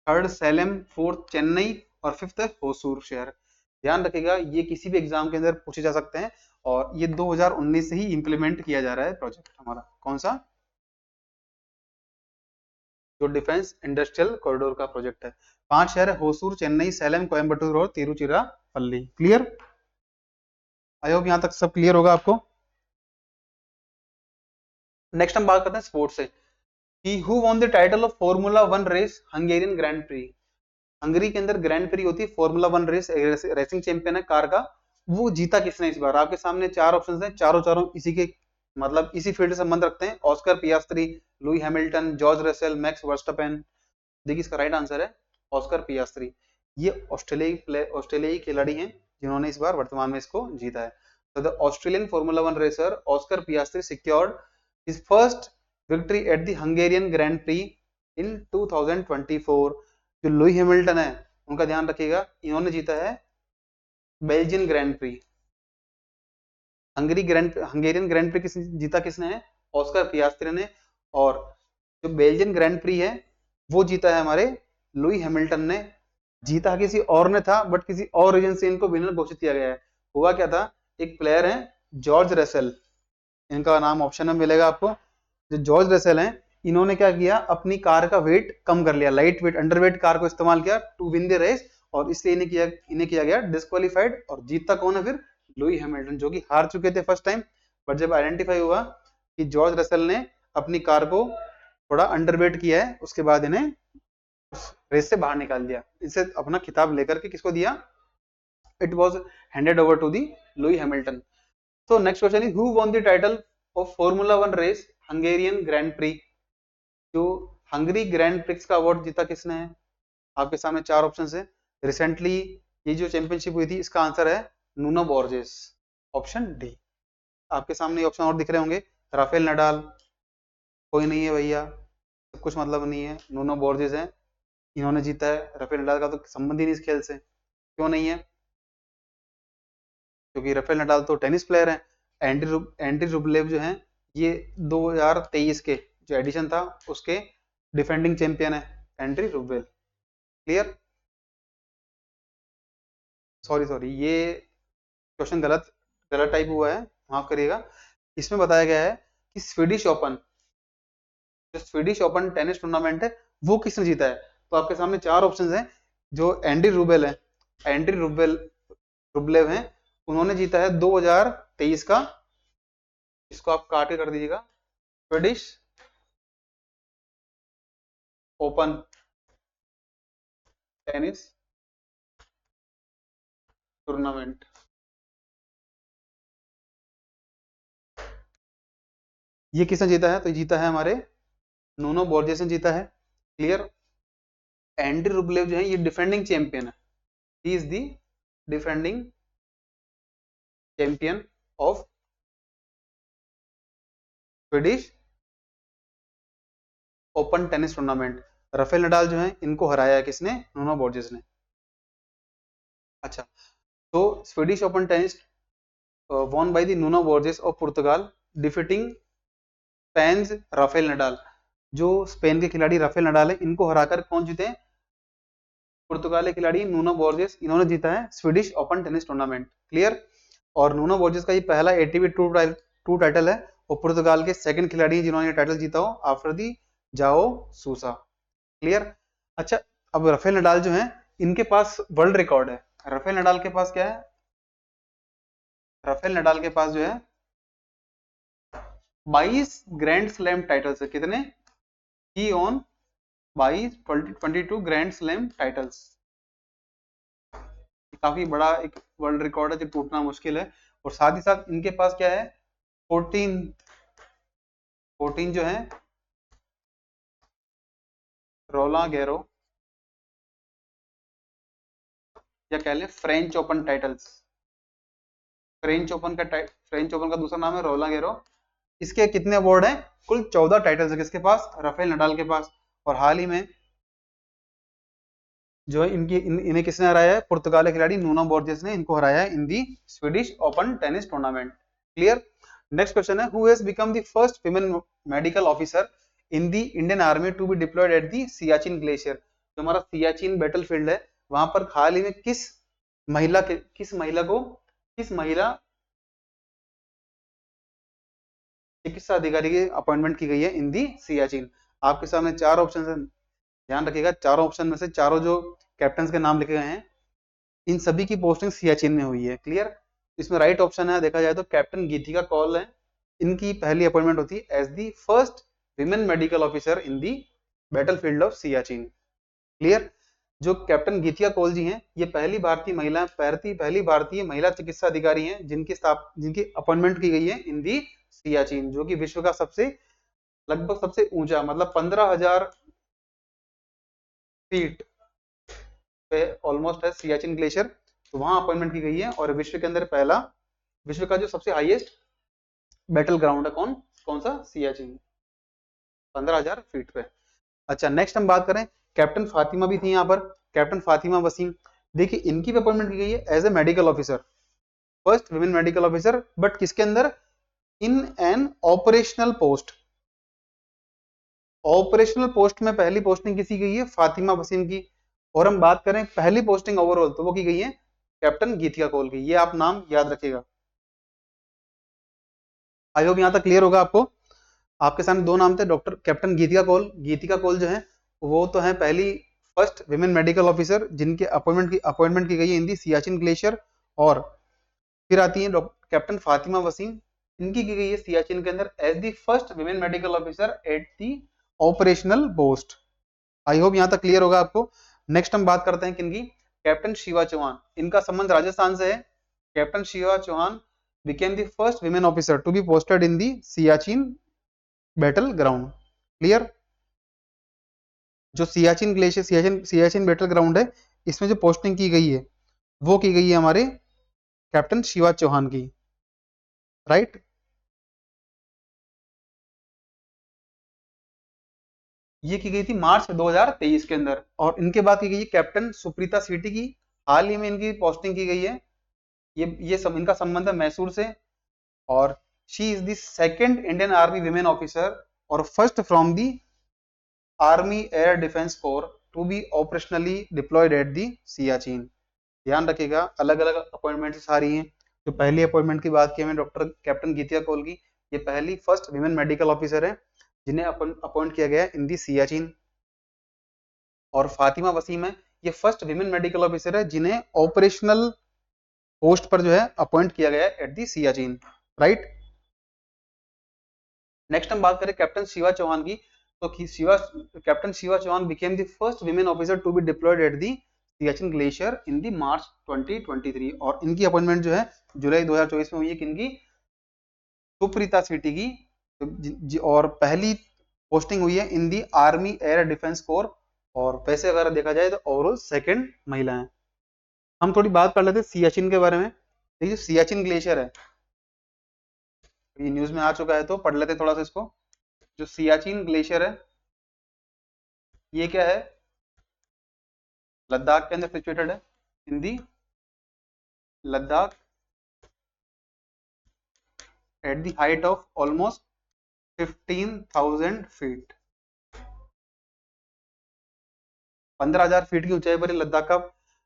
third Salem, fourth Chennai और फिफ्थ है होसूर शहर। ध्यान रखिएगा ये किसी भी एग्जाम के अंदर पूछे जा सकते हैं और ये 2019 से ही इंप्लीमेंट किया जा रहा है प्रोजेक्ट हमारा। कौन सा? जो डिफेंस इंडस्ट्रियल कॉरिडोर का प्रोजेक्ट है। 5 शहर है, होसूर, चेन्नई, सैलेम, कोयम्बटूर और तिरुचिरापल्ली। क्लियर? आई होप यहां तक सब क्लियर होगा आपको। नेक्स्ट हम बात करते हैं स्पोर्ट्स से। कि who won the title of Formula One race Hungarian grand Prix. Hungary के अंदर ग्रैंड प्री होती है, Formula One race, racing champion है कार का, वो जीता किसने इस बार। आपके सामने चार ऑप्शंस हैं, चारों चारों इसी के मतलब इसी फील्ड से संबंध रखते हैं। Oscar Piastri, Louis Hamilton, George Russell, max वर्स्टपेन। देखिए इसका राइट आंसर है ऑस्कर पियास्त्री। ये ऑस्ट्रेलियाई खिलाड़ी हैं जिन्होंने इस बार वर्तमान में इसको जीता है। तो the Australian formula one racer Oscar Piastri secured his first victory at the Hungarian grand prix in 2024। जो लुई हैमिल्टन है उनका ध्यान रखिएगा, इन्होंने जीता है Belgian grand pre. Hungarian grand pre जीता किसने है, ऑस्कर पियास्त्री ने। और जो बेल्जियन ग्रैंड प्री है वो जीता है हमारे लुई हैमिल्टन ने। जीता किसी और ने था बट किसी और रीजन से इनको विनर घोषित किया गया है। हुआ क्या था, एक प्लेयर है जॉर्ज रसेल, इनका नाम ऑप्शन में मिलेगा आपको। जो जॉर्ज रसेल हैं, इन्होंने क्या किया, अपनी कार का वेट कम कर लिया, लाइट वेट अंडरवेट कार को इस्तेमाल किया टू विन द रेस, और इसलिए इन्हें किया गया डिस्क्वालीफाइड। और जीतता कौन है फिर, लुई हैमिल्टन, जो कि हार चुके थे फर्स्ट टाइम। बट जब आइडेंटिफाई हुआ कि जॉर्ज रसेल ने अपनी कार को थोड़ा अंडरवेट किया है, उसके बाद इन्हें रेस से बाहर निकाल दिया। इनसे अपना खिताब लेकर के किसको दिया, it was handed over to the Lewis Hamilton. So next question is who won the title of Formula One race Hungarian Grand Prix। जो हंगरी ग्रैंड प्रिक्स का अवार्ड जीता किसने है, आपके सामने चार ऑप्शन है। रिसेंटली ये जो चैंपियनशिप हुई थी, इसका आंसर है नूनो बोर्जेस, ऑप्शन डी। आपके सामने ऑप्शन और दिख रहे होंगे, राफेल नडाल, कोई नहीं है भैया, सब कुछ मतलब नहीं है, नूनो बोर्जेस है, इन्होंने जीता है। राफेल नडाल का तो संबंध ही नहीं इस खेल से, क्यों नहीं है, क्योंकि राफेल नडाल तो टेनिस प्लेयर है। एंड्री रुबलेव जो है, ये 2023 के जो एडिशन था उसके डिफेंडिंग चैंपियन है, एंड्री रुबलेव। क्लियर, सॉरी ये क्वेश्चन गलत गलत टाइप हुआ है, माफ करिएगा। इसमें बताया गया है कि स्वीडिश ओपन, जो स्वीडिश ओपन टेनिस टूर्नामेंट है वो किसने जीता है। तो आपके सामने चार ऑप्शन हैं। जो एंड्री रुबेल है, एंड्री रुबलेव हैं, उन्होंने जीता है 2023 का, इसको आप काट के कर दीजिएगा, स्वीडिश ओपन टेनिस टूर्नामेंट। ये किसने जीता है, तो जीता है हमारे नूनो बोर्जेस ने जीता है। क्लियर, एंड्री रुबलेव जो है ये डिफेंडिंग चैंपियन है, he is the defending champion of Swedish open tennis tournament. Rafael Nadal जो है इनको हराया है किसने, नूनो बोर्जेस ने। अच्छा, तो Swedish open tennis won by the Nuno Borges of Portugal defeating spans Rafael Nadal. जो स्पेन के खिलाड़ी राफेल नडाल है, इनको हराकर कौन जीते, पुर्तगाल के खिलाड़ी नूनो बोर्जेस, इन्होंने जीता है Swedish open tennis tournament. Clear, और नूनो बोर्जेस का ये पहला एटीपी टू टाइटल है, और पुर्तगाल के सेकंड खिलाड़ी हैं जिन्होंने ये टाइटल जीता हो आफ्टर दी जाओ सूसा। क्लियर, अच्छा, अब राफेल नडाल जो है इनके पास वर्ल्ड रिकॉर्ड है। राफेल नडाल के पास क्या है, राफेल नडाल के पास जो है 22 ग्रैंड स्लैम टाइटल्स है। कितने, ही ऑन 22 ग्रैंड स्लैम टाइटल्स। काफी बड़ा एक वर्ल्ड रिकॉर्ड है जो टूटना मुश्किल है। और साथ ही साथ इनके पास क्या है, 14 जो है रोला गैरो, या कह ले French open titles. French open का दूसरा नाम है रोला गैरो। इसके कितने अवार्ड हैं, कुल 14 टाइटल्स है किसके पास, राफेल नडाल के पास। और हाल ही में जो है इन्हें किसने हराया है, पुर्तगाल के खिलाड़ी नूनो बोर्जेस ने इनको हराया है in the Swedish open tennis tournament. Clear, next question है who has become the first female medical officer in the Indian army to be deployed at the Siachen glacier. जो हमारा सियाचिन बैटलफील्ड है, वहां पर हाल ही में किस महिला चिकित्सा अधिकारी की अपॉइंटमेंट की गई है इन दी सियाचिन। आपके सामने चार ऑप्शन है, ध्यान रखिएगा, चारों ऑप्शन में से चारों जो कैप्टन के नाम लिखे गए हैं, इन सभी की पोस्टिंग सियाचिन में हुई है। क्लियर, इसमें राइट ऑप्शन है देखा जाए तो कैप्टन गीतिका कौल है, इनकी पहली अपॉइंटमेंट होती है as the first women medical officer in the battlefield of Siachen. Clear? जो कैप्टन गीतिका कौल जी हैं, ये पहली भारतीय महिला चिकित्सा अधिकारी हैं जिनकी अपॉइंटमेंट की गई है इन दी सियाचिन, जो कि विश्व का लगभग सबसे ऊंचा, मतलब 15,000 फीट पे ऑलमोस्ट है सियाचिन ग्लेशियर। तो वहां अपॉइंटमेंट की गई है, और विश्व के अंदर विश्व का जो सबसे हाईएस्ट बैटल ग्राउंड है कौन कौन सा? सियाचिन, 15,000 फीट पे। अच्छा, नेक्स्ट हम बात करें, कैप्टन फातिमा भी थी यहाँ पर, कैप्टन फातिमा वसीम। देखिए, इनकी भी अपॉइंटमेंट की गई है as a medical officer, first women medical officer, but किसके अंदर? In an operational post. Operational post में पहली पोस्टिंग किसी की गई है? फातिमा वसीम की। और हम बात करें पहली पोस्टिंग ओवरऑल, तो वो की गई है कैप्टन गीतिका कौल की। ये आप नाम याद रखिएगा। आई होप यहां तक क्लियर होगा आपको। आपके सामने दो नाम थे, डॉक्टर कैप्टन गीतिका कौल। गीतिका कौल जो है वो तो है पहली फर्स्ट विमेन मेडिकल ऑफिसर जिनके अपॉइंटमेंट की गई है इन दी सियाचिन ग्लेशियर। और फिर आती है कैप्टन फातिमा वसीम, इनकी की गई है सियाचिन के अंदर as the first women medical officer at the operational post. I hope यहां तक क्लियर होगा आपको। नेक्स्ट हम बात करते हैं किनकी? कैप्टन शिवा चौहान। इनका संबंध राजस्थान से है। Captain Shiva Chauhan became the first women officer to be posted in the Siachen battle ground. Clear? जो Siachen glacier Siachen battle ground है, इसमें जो पोस्टिंग की गई है वो की गई है हमारे कैप्टन शिवा चौहान की। राइट? ये की गई थी मार्च 2023 के अंदर। और इनके बाद की गई है कैप्टन सुप्रीता सीटी की। हाल ही में इनकी पोस्टिंग की गई है। इनका संबंध है मैसूर से। और she is the second Indian army women officer और first from the army air defence corps to be operationally deployed at the Siachen. ध्यान रखिएगा, अलग अलग अपॉइंटमेंट सारी हैं। जो पहली अपॉइंटमेंट की बात की हमें डॉक्टर कैप्टन गीतिका कौल की, ये पहली फर्स्ट विमेन मेडिकल ऑफिसर है जिन्हें अपॉइंट किया गया इन दी सियाचिन। और फातिमा वसीम है, ये फर्स्ट विमेन मेडिकल ऑफिसर है जिन्हें ऑपरेशनल पोस्ट पर जो है अपॉइंट किया गया at the Siachen. Right? Next हम बात करें कैप्टन शिवा चौहान की। तो captain Shiva Chauhan became the first women officer to be deployed at the Siachen glacier in the March 2023। और इनकी अपॉइंटमेंट जो है जुलाई 2024 में हुई है किनकी? सुप्रीता सिटी की। और पहली पोस्टिंग हुई है in the army air defence corps. और वैसे अगर देखा जाए तो ओवरऑल सेकंड महिला है। हम थोड़ी बात कर लेते हैं सियाचिन के बारे में। देखिए, सियाचिन ग्लेशियर है, ये न्यूज में आ चुका है, तो पढ़ लेते थोड़ा सा इसको। जो सियाचिन ग्लेशियर है, ये क्या है? लद्दाख के अंदर सिचुएटेड है। In the Ladakh at the height of almost 15,000 feet. 15,000 feet की ऊंचाई पर लद्दाख का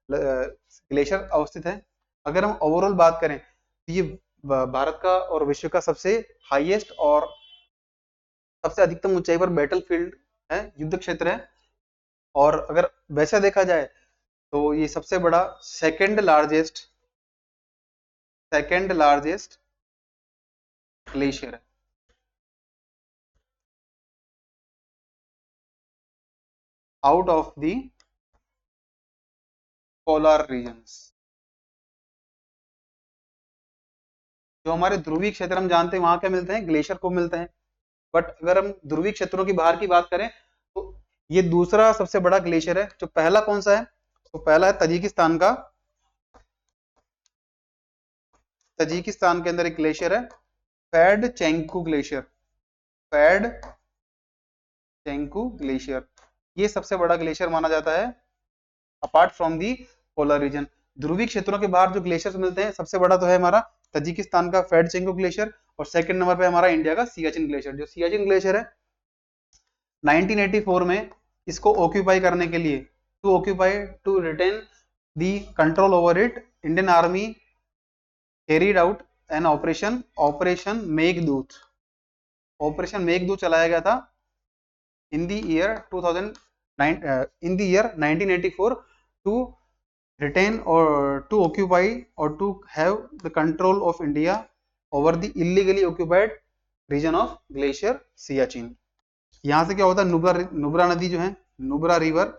ग्लेशियर अवस्थित है। अगर हम ओवरऑल बात करें तो ये भारत का और विश्व का सबसे हाईएस्ट और सबसे अधिकतम ऊंचाई पर बैटल फील्ड है, युद्ध क्षेत्र है। और अगर वैसा देखा जाए तो ये सबसे बड़ा सेकंड लार्जेस्ट ग्लेशियर है। Out of the polar regions. जो हमारे ध्रुवीय क्षेत्र हम जानते हैं वहां क्या मिलते हैं? ग्लेशियर को मिलते हैं। बट अगर हम ध्रुवीय क्षेत्रों की बाहर की बात करें तो ये दूसरा सबसे बड़ा ग्लेशियर है। जो पहला कौन सा है? तो पहला है तजिकिस्तान का। तजिकिस्तान के अंदर एक ग्लेशियर है पैडचेंकू ग्लेशियर। पैडचेंकू ग्लेशियर, ये सबसे बड़ा ग्लेशियर माना जाता है apart from the polar region. ध्रुवीय क्षेत्रों के बाहर जो ग्लेशियर्स मिलते हैं, सबसे बड़ा तो है हमारा तजिकिस्तान का पैडचेंकू ग्लेशियर। और सेकंड नंबर पे हमारा इंडिया का सियाचिन ग्लेशियर। जो सियाचिन ग्लेशियर है 1984 में इसको ऑक्यूपाई करने के लिए to retain the control over it, Indian Army carried out an operation Meghdoot. Operation Meghdoot चलाया गया था in the year 1984 to retain or to occupy or to have the control of India over the illegally occupied region of glacier Siachen. यहाँ से क्या होता है, नुब्रा नुब्रा नदी जो है, नुब्रा रिवर,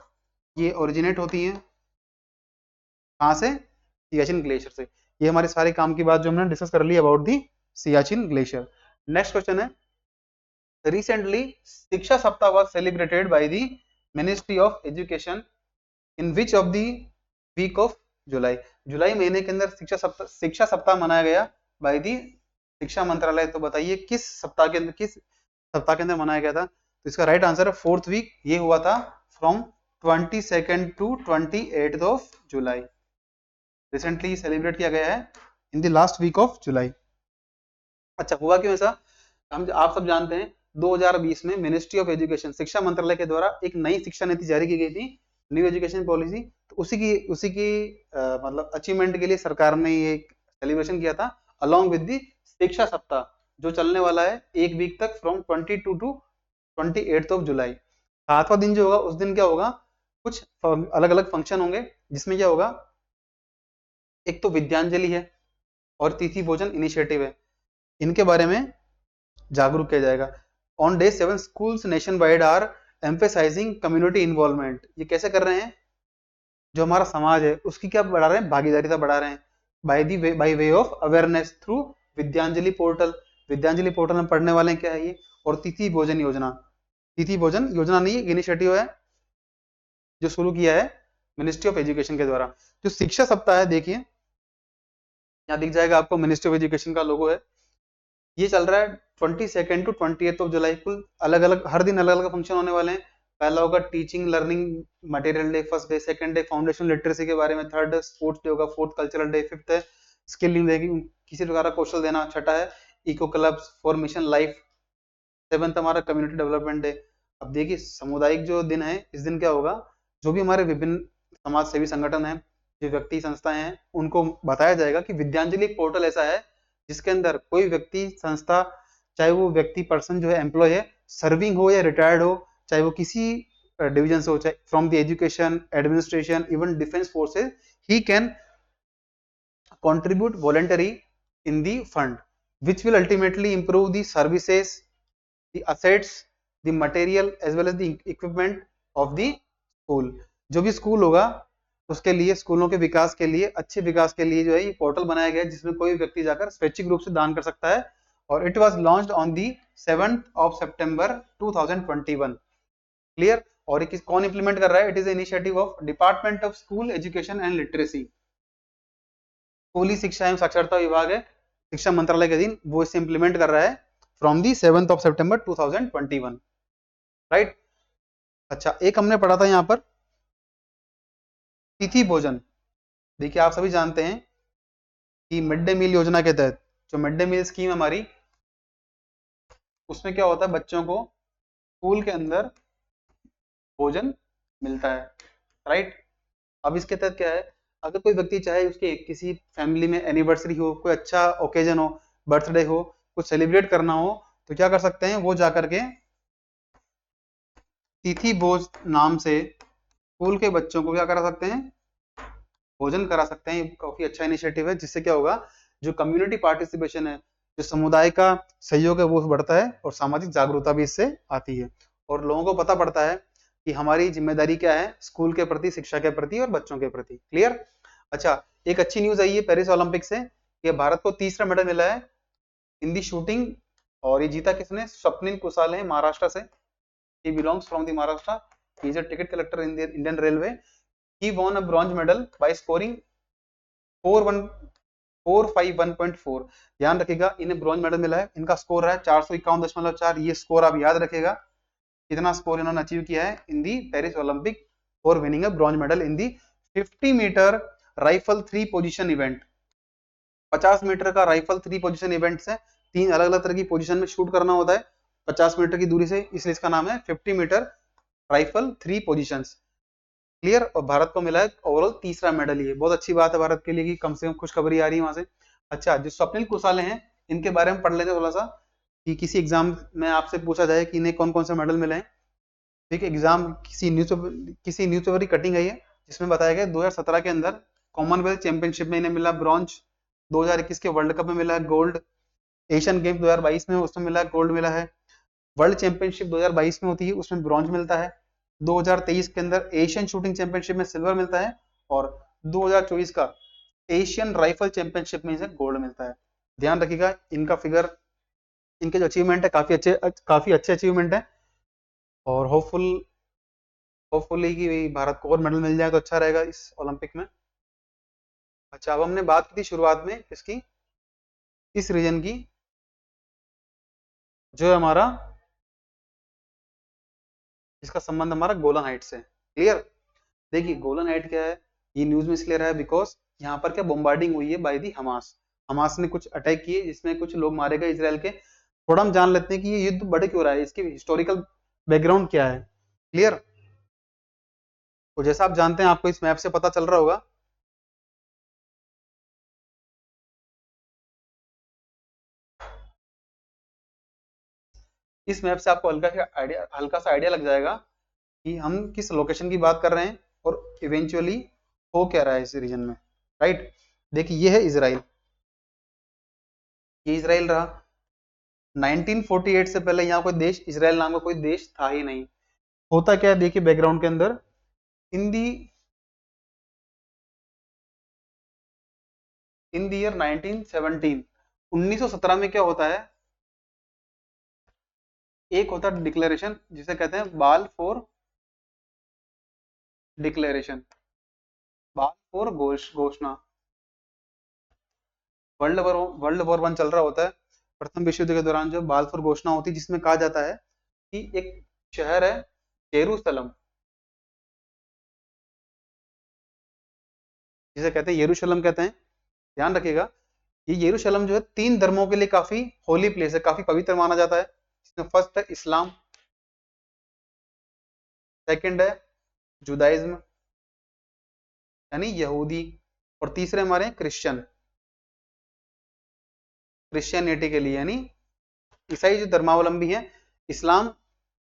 ये ओरिजिनेट होती है कहाँ से, सियाचिन ग्लेशियर से। ये हमारे सारे काम की बात जो हमने डिस्कस कर ली about the Siachen glacier. Next question है, recently Shiksha Saptah was celebrated by the ministry of education in which of the week of July. जुलाई महीने के अंदर शिक्षा सप्ताह मनाया गया बाय दी शिक्षा मंत्रालय। तो बताइए किस सप्ताह के अंदर, किस सप्ताह के अंदर मनाया गया था। तो इसका राइट आंसर है फोर्थ वीक। ये हुआ था from 22 to 28 of July. Recently celebrate किया गया है in the last week of July. अच्छा, हुआ क्यों ऐसा, हम आप सब जानते हैं 2020 में मिनिस्ट्री ऑफ एजुकेशन, शिक्षा मंत्रालय के द्वारा एक नई शिक्षा नीति जारी की गई थी, न्यू एजुकेशन पॉलिसी। तो उसी की मतलब अचीवमेंट के लिए सरकार ने ये सेलिब्रेशन किया था अलोंग विद द शिक्षा सप्ताह, जो चलने वाला है एक वीक तक फ्रॉम 22 टू 28 ऑफ जुलाई। 7वां दिन जो होगा उस दिन क्या होगा, कुछ अलग अलग फंक्शन होंगे, जिसमें क्या होगा, एक तो विद्यांजलि है और तिथि भोजन इनिशिएटिव है, इनके बारे में जागरूक किया जाएगा। On day 7 schools nationwide are emphasising community involvement. ये कैसे कर रहे हैं, जो हमारा समाज है उसकी क्या बढ़ा रहे हैं, भागीदारिता बढ़ा रहे हैं by way of awareness through Vidyanjali portal. Vidyanjali portal में पढ़ने वाले हैं क्या है ये, और तिथि भोजन योजना, तिथि भोजन योजना नहीं, इनिशिएटिव है जो शुरू किया है मिनिस्ट्री ऑफ एजुकेशन के द्वारा। जो शिक्षा सप्ताह है, देखिए यहाँ दिख जाएगा आपको, मिनिस्ट्री ऑफ एजुकेशन का लोगो है। ये चल रहा है 22 टू 28 ऑफ जुलाई। कुल अलग अलग, हर दिन अलग अलग फंक्शन होने वाले हैं। पहला होगा teaching learning material day, first day. Second day foundation literacy के बारे में। थर्ड स्पोर्ट्स डे होगा। Fourth cultural day. फिफ्थ है स्किल रहेगी, किसी प्रकार का कौशल देना। छठा है eco clubs for Mission Life. Seventh हमारा कम्युनिटी डेवलपमेंट डे। अब देखिए सामुदायिक जो दिन है, इस दिन क्या होगा, जो भी हमारे विभिन्न समाज सेवी संगठन है, जो व्यक्ति संस्थाएं हैं, उनको बताया जाएगा कि विद्यांजलि एक पोर्टल ऐसा है जिसके अंदर कोई व्यक्ति संस्था, चाहे वो व्यक्ति पर्सन जो है एम्प्लॉय है, सर्विंग हो या रिटायर्ड हो, चाहे वो किसी डिवीजन से हो, चाहे from the education, administration, even defence forces, he can contribute voluntary in the fund which will ultimately improve the services, the assets, the material as well as the equipment of the school। जो भी school होगा उसके लिए, स्कूलों के विकास के लिए, अच्छे विकास के लिए जो है ये पोर्टल बनाया गया है, जिसमें कोई व्यक्ति जाकर स्वैच्छिक रूप से दान कर सकता है। और it was launched on the 7th of September 2021। Clear. और ये कौन इंप्लीमेंट कर रहा है, it is initiative of department of school education and literacy. स्कूली शिक्षा एवं साक्षरता विभाग है शिक्षा मंत्रालय के अधीन, वो इसे इंप्लीमेंट कर रहा है from the 7th of September 2021। Right. अच्छा, एक हमने पढ़ा था यहाँ पर तिथि भोजन। देखिए आप सभी जानते हैं कि मिड डे मील योजना के तहत, जो मिड डे मील स्कीम हमारी, उसमें क्या होता है, बच्चों को स्कूल के अंदर भोजन मिलता है। राइट। अब इसके तहत क्या है, अगर कोई व्यक्ति चाहे उसके किसी फैमिली में एनिवर्सरी हो, कोई अच्छा ओकेजन हो, बर्थडे हो, कुछ सेलिब्रेट करना हो, तो क्या कर सकते हैं, वो जाकर के तिथि भोज नाम से स्कूल के बच्चों को क्या करा सकते हैं, भोजन करा सकते हैं। ये काफी अच्छा इनिशिएटिव है, जिससे क्या होगा, जो कम्युनिटी पार्टिसिपेशन है, जो समुदाय का सहयोग है, वो बढ़ता है और सामाजिक जागरूकता भी इससे आती है। और लोगों को पता पड़ता है कि हमारी जिम्मेदारी क्या है स्कूल के प्रति, शिक्षा के प्रति और बच्चों के प्रति। क्लियर। अच्छा, एक अच्छी न्यूज आई है पेरिस ओलंपिक से, कि भारत को तीसरा मेडल मिला है इन दी शूटिंग। और ये जीता किसने, स्वप्निल कुशाल है महाराष्ट्र से। He belongs from the Maharashtra. He is a ticket collector in the Indian railway. He won a bronze medal by scoring 451.4। ध्यान रखिएगा, इन्हें ब्रॉन्ज मेडल मिला है, इनका स्कोर है 451.4। ये स्कोर आप याद रखिएगा, कितना स्कोर इन्होंने अचीव किया है in the Paris Olympic for winning a bronze medal in the 50 metre rifle 3 position event. 50 metre का राइफल 3 पोजीशन इवेंट है, 3 अलग अलग तरह की पोजीशन में शूट करना होता है 50 मीटर की दूरी से, इसलिए इसका नाम है 50 मीटर राइफल 3 पोजीशंस। क्लियर। और भारत को मिला है ओवरऑल तीसरा मेडल। ये बहुत अच्छी बात है भारत के लिए कि कम से कम खुशखबरी आ रही है वहां से। अच्छा, जो स्वप्निल कुशाले हैं, इनके बारे में पढ़ लेते थोड़ा सा, कि किसी एग्जाम में आपसे पूछा जाए कि इन्हें कौन कौन से मेडल मिले हैं। ठीक है, एग्जाम किसी न्यूज़पेपर की कटिंग है ये, जिसमें बताया गया 2017 के अंदर कॉमनवेल्थ चैंपियनशिप में इन्हें मिला ब्रॉन्ज, 2021 के वर्ल्ड कप में मिला है गोल्ड, एशियन गेम्स 2022 में उसमें मिला है गोल्ड मिला है, वर्ल्ड चैंपियनशिप 2022 में होती है, उसमें ब्रॉन्ज मिलता है। 2023 के अंदर एशियन शूटिंग चैंपियनशिप में सिल्वर मिलता है, और 2024 का एशियन राइफल चैंपियनशिप में इसे गोल्ड मिलता है। ध्यान रखिएगा, इनका फिगर, इनके जो अचीवमेंट है काफी अच्छे अचीवमेंट है, और होपफुली कि भारत को और मेडल मिल जाए तो अच्छा रहेगा इस ओलंपिक में। अच्छा, अब हमने बात की थी शुरुआत में इसकी, इस रीजन की, जो है हमारा, जिसका संबंध हमारा गोलन हाइट से। क्लियर? देखिए गोलन हाइट क्या है, ये न्यूज में इसलिए रहा है बिकॉज यहाँ पर क्या बॉम्बार्डिंग हुई है बाय दी हमास। हमास ने कुछ अटैक किए जिसमें कुछ लोग मारे गए इसराइल के। थोड़ा हम जान लेते हैं कि ये युद्ध बढ़ क्यों रहा है, इसकी हिस्टोरिकल बैकग्राउंड क्या है। क्लियर? तो जैसा आप जानते हैं, आपको इस मैप से पता चल रहा होगा, इस मैप से आपको हल्का सा आइडिया लग जाएगा कि हम किस लोकेशन की बात कर रहे हैं और इवेंचुअली हो क्या रहा है इस रीजन में। राइट? देखिए ये है इसराइल, ये इसराइल रहा। 1948 से पहले यहाँ कोई देश, इसराइल नाम का कोई देश था ही नहीं। होता क्या है देखिए बैकग्राउंड के अंदर, इन दी इन द ईयर 1917, 1917 में क्या होता है, एक होता है डिक्लेरेशन जिसे कहते हैं बालफोर डिक्लेरेशन, बालफोर घोषणा। वर्ल्ड वॉर 1 चल रहा होता है, प्रथम विश्व युद्ध के दौरान जो बालफोर घोषणा होती है, जिसमें कहा जाता है कि एक शहर है यरूशलेम, जिसे कहते हैं यरूशलेम कहते हैं। ध्यान रखिएगा, ये यरूशलेम जो है 3 धर्मों के लिए काफी होली प्लेस है, काफी पवित्र माना जाता है। जिसमें फर्स्ट है इस्लाम, सेकंड है जुदाइज्म यानी यहूदी, और तीसरे हमारे हैं क्रिश्चियनिटी के लिए यानी ईसाई जो धर्मावलंबी हैं, इस्लाम,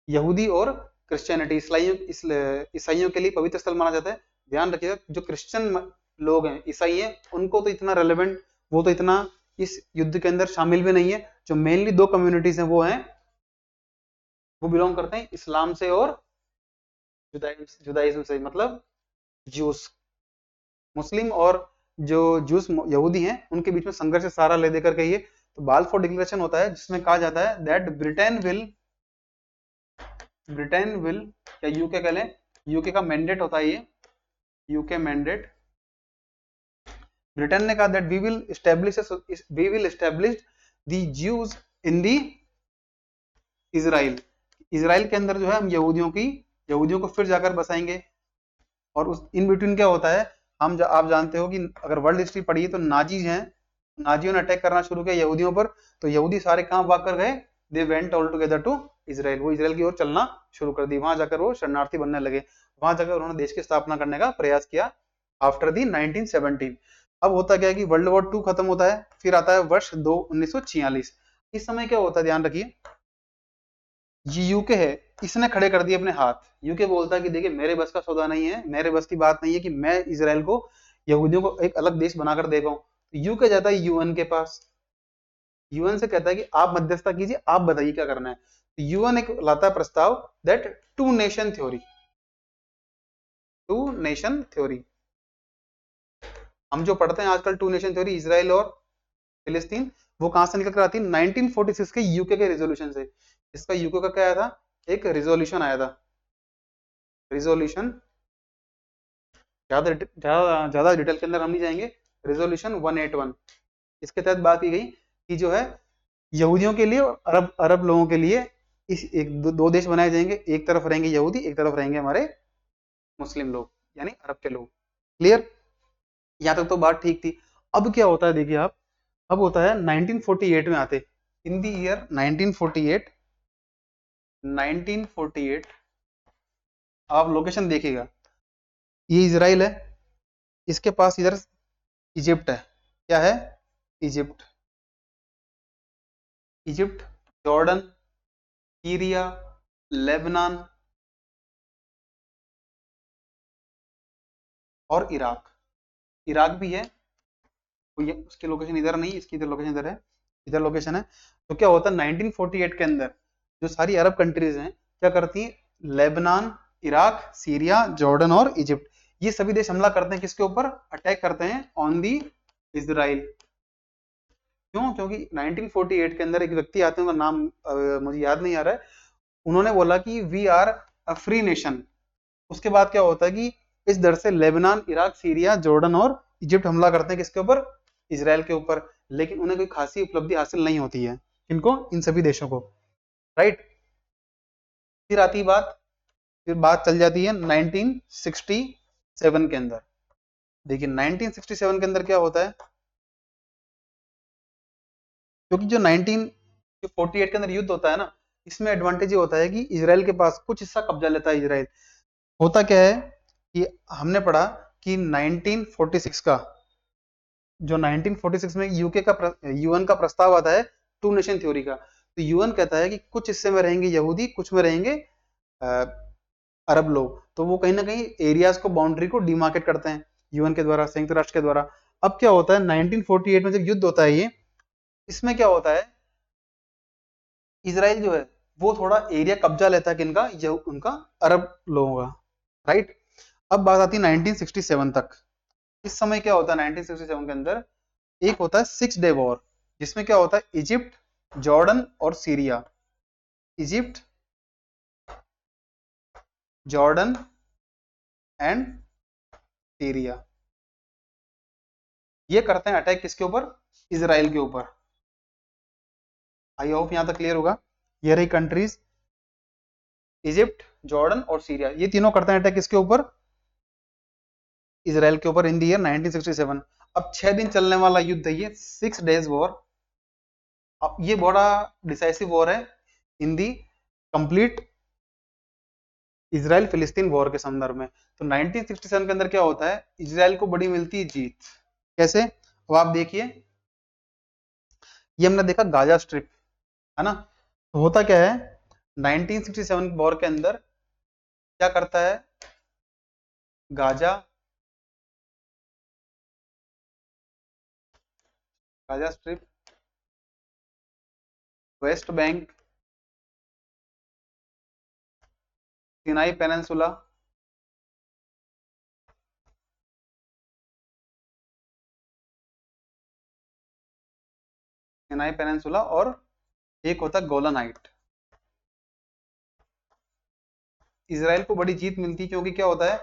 यहूदी और क्रिश्चियनिटी ईसाइयों के लिए पवित्र स्थल माना जाता है। ध्यान रखिएगा, जो क्रिश्चियन लोग हैं, ईसाई हैं, उनको तो इतना रेलेवेंट, वो तो इतना इस युद्ध के अंदर शामिल भी नहीं है। जो मेनली 2 कम्युनिटीज हैं वो हैं, वो बिलोंग करते हैं इस्लाम से और जुदाइज्म से, मतलब ज्यूस, मुस्लिम और जो जूस यहूदी हैं उनके बीच में संघर्ष से सहारा ले देकर के ये तो बालफोर डिक्लेरेशन होता है, जिसमें कहा जाता है दैट ब्रिटेन विल या यूके कह लें, यूके का मैंडेट होता है ये, यूके मैंडेट, ब्रिटेन ने कहा that we will establish the Jews in the Israel, Israel के अंदर जो है हम यहूदियों को फिर जाकर बसाएंगे। और उस इन बिटवीन क्या होता है, आप जानते हो कि अगर वर्ल्ड हिस्ट्री पढ़िए तो नाजीज हैं, नाजियों ने अटैक करना शुरू किया यहूदियों पर, तो यहूदी सारे कहां भाग कर गए, they went all together to Israel, वो इसराइल की ओर चलना शुरू कर दी, वहां जाकर वो शरणार्थी बनने लगे, वहां जाकर उन्होंने देश की स्थापना करने का प्रयास किया आफ्टर दी 1917। अब होता क्या है कि वर्ल्ड वॉर 2 खत्म होता है, फिर आता है वर्ष 1946। इस समय क्या होता है ध्यान रखिए, ये यूके है, इसने खड़े कर दिए अपने हाथ। यूके बोलता है कि देखिए मेरे बस का सौदा नहीं है, मेरे बस की बात नहीं है कि मैं इसराइल को, यहूदियों को एक अलग देश बनाकर दे पाऊं। यूके जाता है यूएन के पास, यूएन से कहता है कि आप मध्यस्थता कीजिए, आप बताइए क्या करना है। यूएन एक लाता है प्रस्ताव, दैट टू नेशन थ्योरी। हम जो पढ़ते हैं आजकल टू नेशन थ्योरी, इसराइल और फिलिस्तीन, वो कहां से निकल कर आती है, 1946 के यूके के रेजोल्यूशन से। इसका यूके का क्या आया था, एक रिजोल्यूशन आया था, रिजोल्यूशन, ज्यादा डिटेल के अंदर हम नहीं जाएंगे, रिजोल्यूशन 181। इसके तहत बात की गई कि जो है यहूदियों के लिए और अरब अरब लोगों के लिए इस दो देश बनाए जाएंगे, एक तरफ रहेंगे यहूदी, एक तरफ रहेंगे हमारे मुस्लिम लोग यानी अरब के लोग। क्लियर? यहां तक तो बात ठीक थी। अब क्या होता है देखिए आप, अब होता है 1948 में आते, इन दी ईयर 1948 आप लोकेशन देखिएगा, ये इजराइल है, इसके पास इधर इजिप्ट है, क्या है, Egypt, Egypt, Jordan, Syria, Lebanon और इराक, इराक भी है, तो ये उसकी लोकेशन इधर नहीं, इसकी इधर लोकेशन इधर है, इधर लोकेशन है। तो क्या होता है 1948 के अंदर जो सारी अरब कंट्रीज हैं क्या करती हैं, लेबनान, इराक, सीरिया, जॉर्डन और इजिप्ट, ये सभी देश हमला करते हैं किसके ऊपर, अटैक करते हैं ऑन दी इजराइल। क्यों, क्योंकि 1948 के अंदर एक व्यक्ति आते हैं, उनका नाम मुझे याद नहीं आ रहा है, उन्होंने बोला कि we are a free nation. उसके बाद क्या होता है कि इस दर से लेबनान, इराक, सीरिया, जॉर्डन और इजिप्ट हमला करते हैं किसके ऊपर, इजराइल के ऊपर, लेकिन उन्हें कोई खासी उपलब्धि हासिल नहीं होती है, इनको, इन सभी देशों को, राइट। फिर आती बात, फिर बात चल जाती है 1967 के अंदर। देखिए 1967 के अंदर क्या होता है, क्योंकि जो 1948 के अंदर युद्ध होता है ना, इसमें एडवांटेज ये होता है कि इजराइल के पास कुछ हिस्सा कब्जा लेता है इजराइल। होता क्या है कि हमने पढ़ा कि 1946 का, जो 1946 में यूके का यूएन का प्रस्ताव आता है टू नेशन थ्योरी का, तो यूएन कहता है कि कुछ हिस्से में रहेंगे यहूदी, कुछ में रहेंगे अरब लोग, तो वो कहीं ना कहीं एरियाज को, बाउंड्री को डिमार्केट करते हैं यूएन के द्वारा, संयुक्त राष्ट्र के द्वारा। अब क्या होता है 1948 में जब युद्ध होता है ये, इसमें क्या होता है, इजराइल जो है वो थोड़ा एरिया कब्जा लेता है किनका, ये उनका अरब लोगों का, राइट। अब बात आती है 1967 तक। इस समय क्या होता है 1967 के अंदर, एक होता है 6 डे वॉर, जिसमें क्या होता है इजिप्ट, जॉर्डन और Syria, Egypt, Jordan and Syria, ये करते हैं अटैक किसके ऊपर, इजराइल के ऊपर। आई होप यहां तक क्लियर होगा। ये रही कंट्रीज, इजिप्ट, जॉर्डन और सीरिया, ये तीनों करते हैं अटैक किसके ऊपर, इजराइल के ऊपर, इन द ईयर 1967। अब 6 दिन चलने वाला युद्ध है ये, 6 डेज वॉर। अब ये बड़ा डिसाइसिव वॉर है इन दी कंप्लीट इजराइल फिलिस्तीन वॉर के संदर्भ में। तो 1967 के अंदर क्या होता है, इजराइल को बड़ी मिलती है जीत। कैसे, अब आप देखिए, ये हमने देखा गाजा स्ट्रिप, है ना। तो होता क्या है 1967 वॉर के अंदर, क्या करता है Gaza, Gaza strip, West Bank, Sinai peninsula, Sinai peninsula, और एक होता है गोलन हाइट। इजराइल को बड़ी जीत मिलती है, क्योंकि क्या होता है,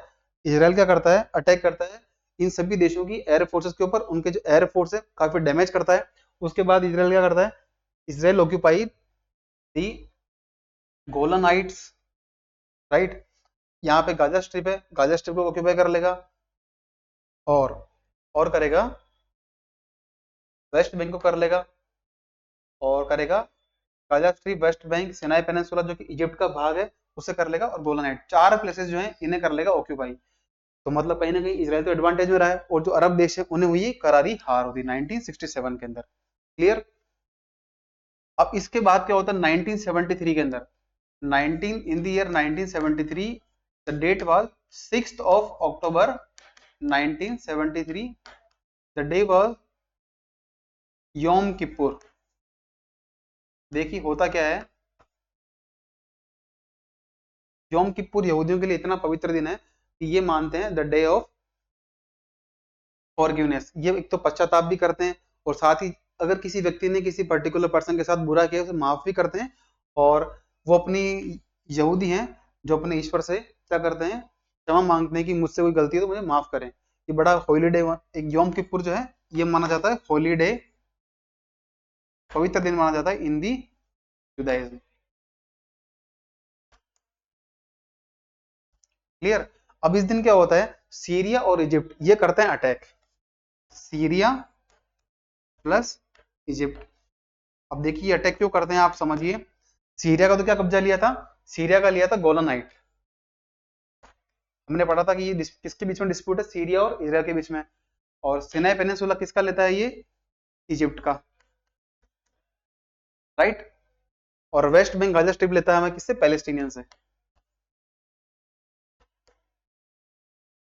इजराइल क्या करता है, अटैक करता है इन सभी देशों की एयर फोर्सेस के ऊपर, उनके जो एयर फोर्स है काफी डैमेज करता है। उसके बाद इजराइल क्या करता है, इजराइल ऑक्यूपाई दी गोलन हाइट्स, राइट। यहाँ पे गाजा स्ट्रिप है, गाजा स्ट्रिप को ऑक्यूपाई कर लेगा, और करेगा वेस्ट बैंक को कर लेगा, और करेगा Gaza strip, West Bank, Sinai peninsula जो कि इजिप्ट का भाग है उसे कर लेगा, और गोलन हाइट, 4 प्लेसेस जो है इन्हें कर लेगा ऑक्यूपाई। तो मतलब कहीं ना कहीं इजराइल तो एडवांटेज में रहा है, और जो अरब देश है उन्हें हुई करारी हार होती 1967 के अंदर। क्लियर। अब इसके बाद क्या होता है 1973 के अंदर, 19 in the year 1973, the date was 6th of October 1973, the day was Yom Kippur. देखिए होता क्या है, योम किप्पुर यहूदियों के लिए इतना पवित्र दिन है कि ये मानते हैं द डे ऑफ फॉरगिवनेस। ये एक तो पश्चाताप भी करते हैं, और साथ ही अगर किसी व्यक्ति ने किसी पर्टिकुलर पर्सन के साथ बुरा किया उसे माफ भी करते हैं, और वो अपनी यहूदी हैं जो अपने ईश्वर से क्या करते हैं, क्षमा मांगते हैं कि मुझसे कोई गलती है तो मुझे माफ करें। ये बड़ा हॉलीडे, एक योम किप्पुर जो है ये माना जाता है हॉलीडे, पवित्र दिन माना जाता है इन दी जुदाइज्म। क्लियर। अब इस दिन क्या होता है, सीरिया और इजिप्ट ये करते हैं अटैक, सीरिया प्लस इजिप्ट। अब देखिए अटैक क्यों करते हैं आप समझिए। सीरिया का तो क्या कब्जा लिया था, सीरिया का लिया था गोलन हाइट। हमने पढ़ा था कि ये किसके बीच में डिस्प्यूट है, सीरिया और इजराइल के बीच में। और सिनाई पेनिनसुला किसका लेता है, ये इजिप्ट का, राइट। और वेस्ट बैंक गाजा स्ट्रिप लेता है हमें किससे, पैलेस्टीनियन से।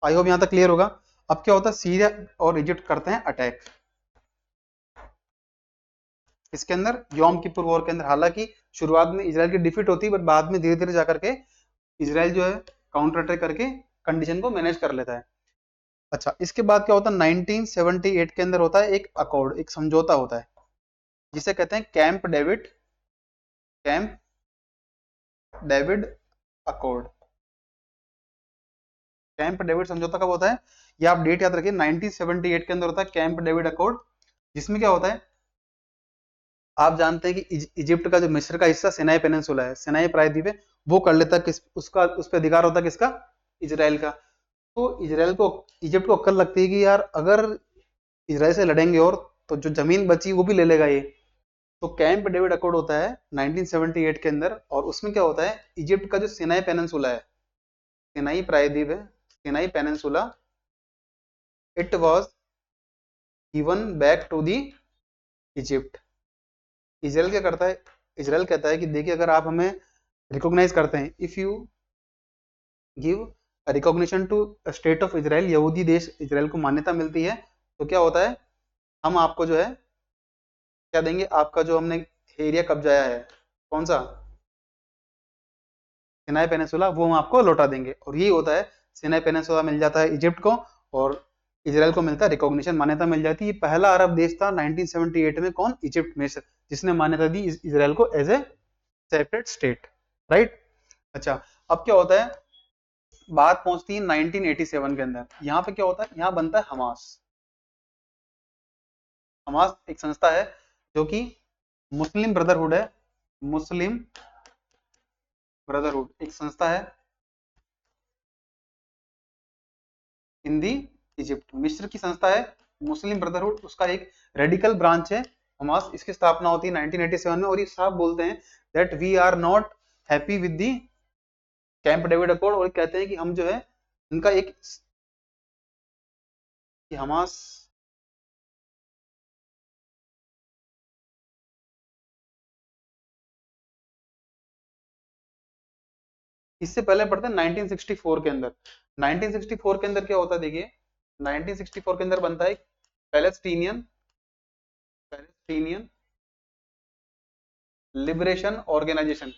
आई होप यहां तक क्लियर होगा। अब क्या होता है, सीरिया और इजिप्ट करते हैं अटैक इसके अंदर, योम किप्पुर वॉर के अंदर। हालांकि शुरुआत में इजराइल की डिफीट होती है, बट बाद में धीरे धीरे जाकर के इजराइल जो है काउंटर अटैक करके कंडीशन को मैनेज कर लेता है। अच्छा, इसके बाद क्या होता है, 1978 के अंदर होता है एक अकॉर्ड, एक समझौता होता है जिसे कहते हैं camp David accord. Camp David समझौता कब होता है, ये आप डेट याद रखिए, 1978 के अंदर होता है कैंप डेविड अकॉर्ड। जिसमें क्या होता है, आप जानते हैं कि इजिप्ट का जो मिस्र का हिस्सा सिनाई पेनिनसुला है, सिनाई प्रायद्वीप है, वो कर लेता है किस, उसका उस पर अधिकार होता है किसका, इजराइल का। तो इजराइल को, इजिप्ट को अक्ल लगती है कि यार अगर इजराइल से लड़ेंगे और तो जो जमीन बची वो भी ले लेगा ये। तो कैंप डेविड अकॉर्ड होता है 1978 के अंदर, और उसमें क्या होता है, इजिप्ट का जो सिनाई पेनिनसुला है, सिनाई प्रायद्वीप है, Sinai peninsula, it was given back to the Egypt. Israel क्या करता है, इजराइल कहता है कि देखिए अगर आप हमें रिकॉग्नाइज करते हैं, if you give recognition to state of Israel, यहूदी देश इजराइल को मान्यता मिलती है, तो क्या होता है, हम आपको जो है क्या देंगे, आपका जो हमने एरिया कब्जाया है, कौन सा, सिनाई पेनिनसुला, वो हम आपको लौटा देंगे। और यही होता है, सिनाई पेनिनसुला मिल जाता है इजिप्ट को, और इजराइल को मिलता है रिकॉग्निशन, मान्यता मिल जाती है। ये पहला अरब देश था 1978 में, कौन, इजिप्ट में, जिसने मान्यता दी इजराइल को as a separate state, right. अच्छा, अब क्या होता है, बात पहुंचती है 1987 के अंदर। यहाँ पे क्या होता है, यहाँ बनता है हमास। हमास एक संस्था है जो कि मुस्लिम ब्रदरहुड है, मुस्लिम ब्रदरहुड एक संस्था है इन दी इजिप्ट, मिस्र की संस्था है मुस्लिम ब्रदरहुड, उसका एक रेडिकल ब्रांच है हमास। इसकी स्थापना होती है 1987 में, और ये साफ बोलते हैं that we are not happy with the Camp David accord, और कहते हैं कि हम जो है इनका एक, कि हमास, इससे पहले पढ़ते हैं 1964 के अंदर। 1964 के अंदर क्या होता है, देखिए 1964 के अंदर बनता है Palestinian Palestinian Liberation Organization,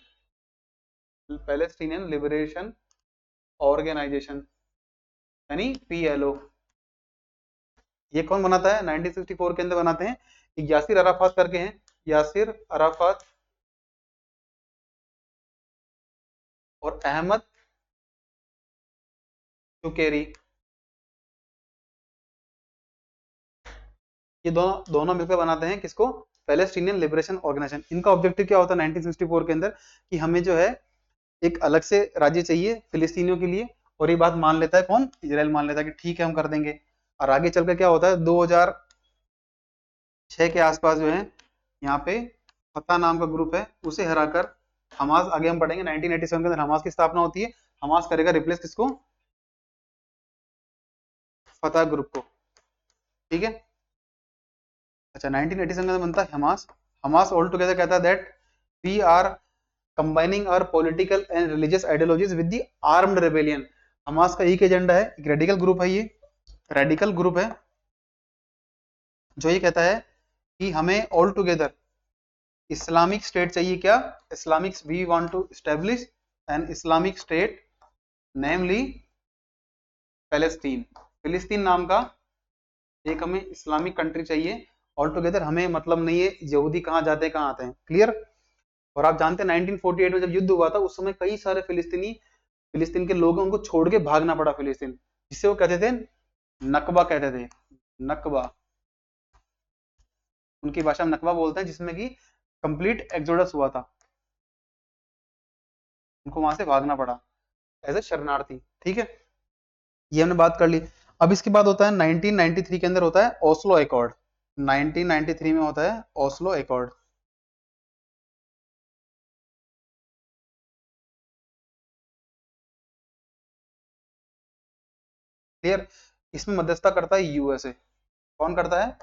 Palestinian Liberation Organization, यानी पीएलओ। ये कौन बनाता है, 1964 के अंदर बनाते हैं, यासिर अराफात करके हैं, यासिर अराफात और अहमद चुकेरी, ये दोनों दोनों मिलकर बनाते हैं किसको, पैलेस्टीनियन लिबरेशन ऑर्गेनाइजेशन। इनका ऑब्जेक्टिव क्या होता है 1964 के अंदर, कि हमें जो है एक अलग से राज्य चाहिए फिलिस्तीनियों के लिए, और ये बात मान लेता है कौन, इजराइल मान लेता है कि ठीक है हम कर देंगे। और आगे चलकर क्या होता है, 2006 के आसपास जो है यहाँ पे फतह नाम का ग्रुप है, उसे हराकर हमास, आगे हम पढ़ेंगे 1987 के अंदर हमास की स्थापना होती है। हमास करेगा रिप्लेस किसको, फतह ग्रुप को, ठीक है। अच्छा, 1987 में बनता है हमास। हमास ऑल टुगेदर कहता है that we are combining our political and religious ideologies with the armed rebellion. Hamas का एक एजेंडा है, एक रेडिकल ग्रुप है, ये रेडिकल ग्रुप है जो ये कहता है कि हमें ऑल टुगेदर इस्लामिक स्टेट चाहिए, क्या, Islamic, we want to establish an Islamic state namely Palestine, फिलिस्तीन नाम का एक हमें इस्लामिक कंट्री चाहिए। ऑल टुगेदर हमें मतलब नहीं है यहूदी कहाँ जाते हैं कहाँ आते हैं, क्लियर। और आप जानते हैं 1948 में जब युद्ध हुआ था, उस समय कई सारे फिलिस्तीन के लोगों उनको छोड़ के भागना पड़ा फिलिस्तीन, जिसे वो कहते थे नकबा, कहते थे नकबा, उनकी भाषा में नकबा बोलते हैं, जिसमें कि कंप्लीट एक्सोडस हुआ था, उनको वहां से भागना पड़ा एज ए शरणार्थी, ठीक है। ये हमने बात कर ली। अब इसके बाद होता है 1993 के अंदर होता है ओस्लो अकॉर्ड, 1993 में होता है ओस्लो अकॉर्ड। क्लियर, इसमें मध्यस्थता करता है यूएसए। कौन करता है,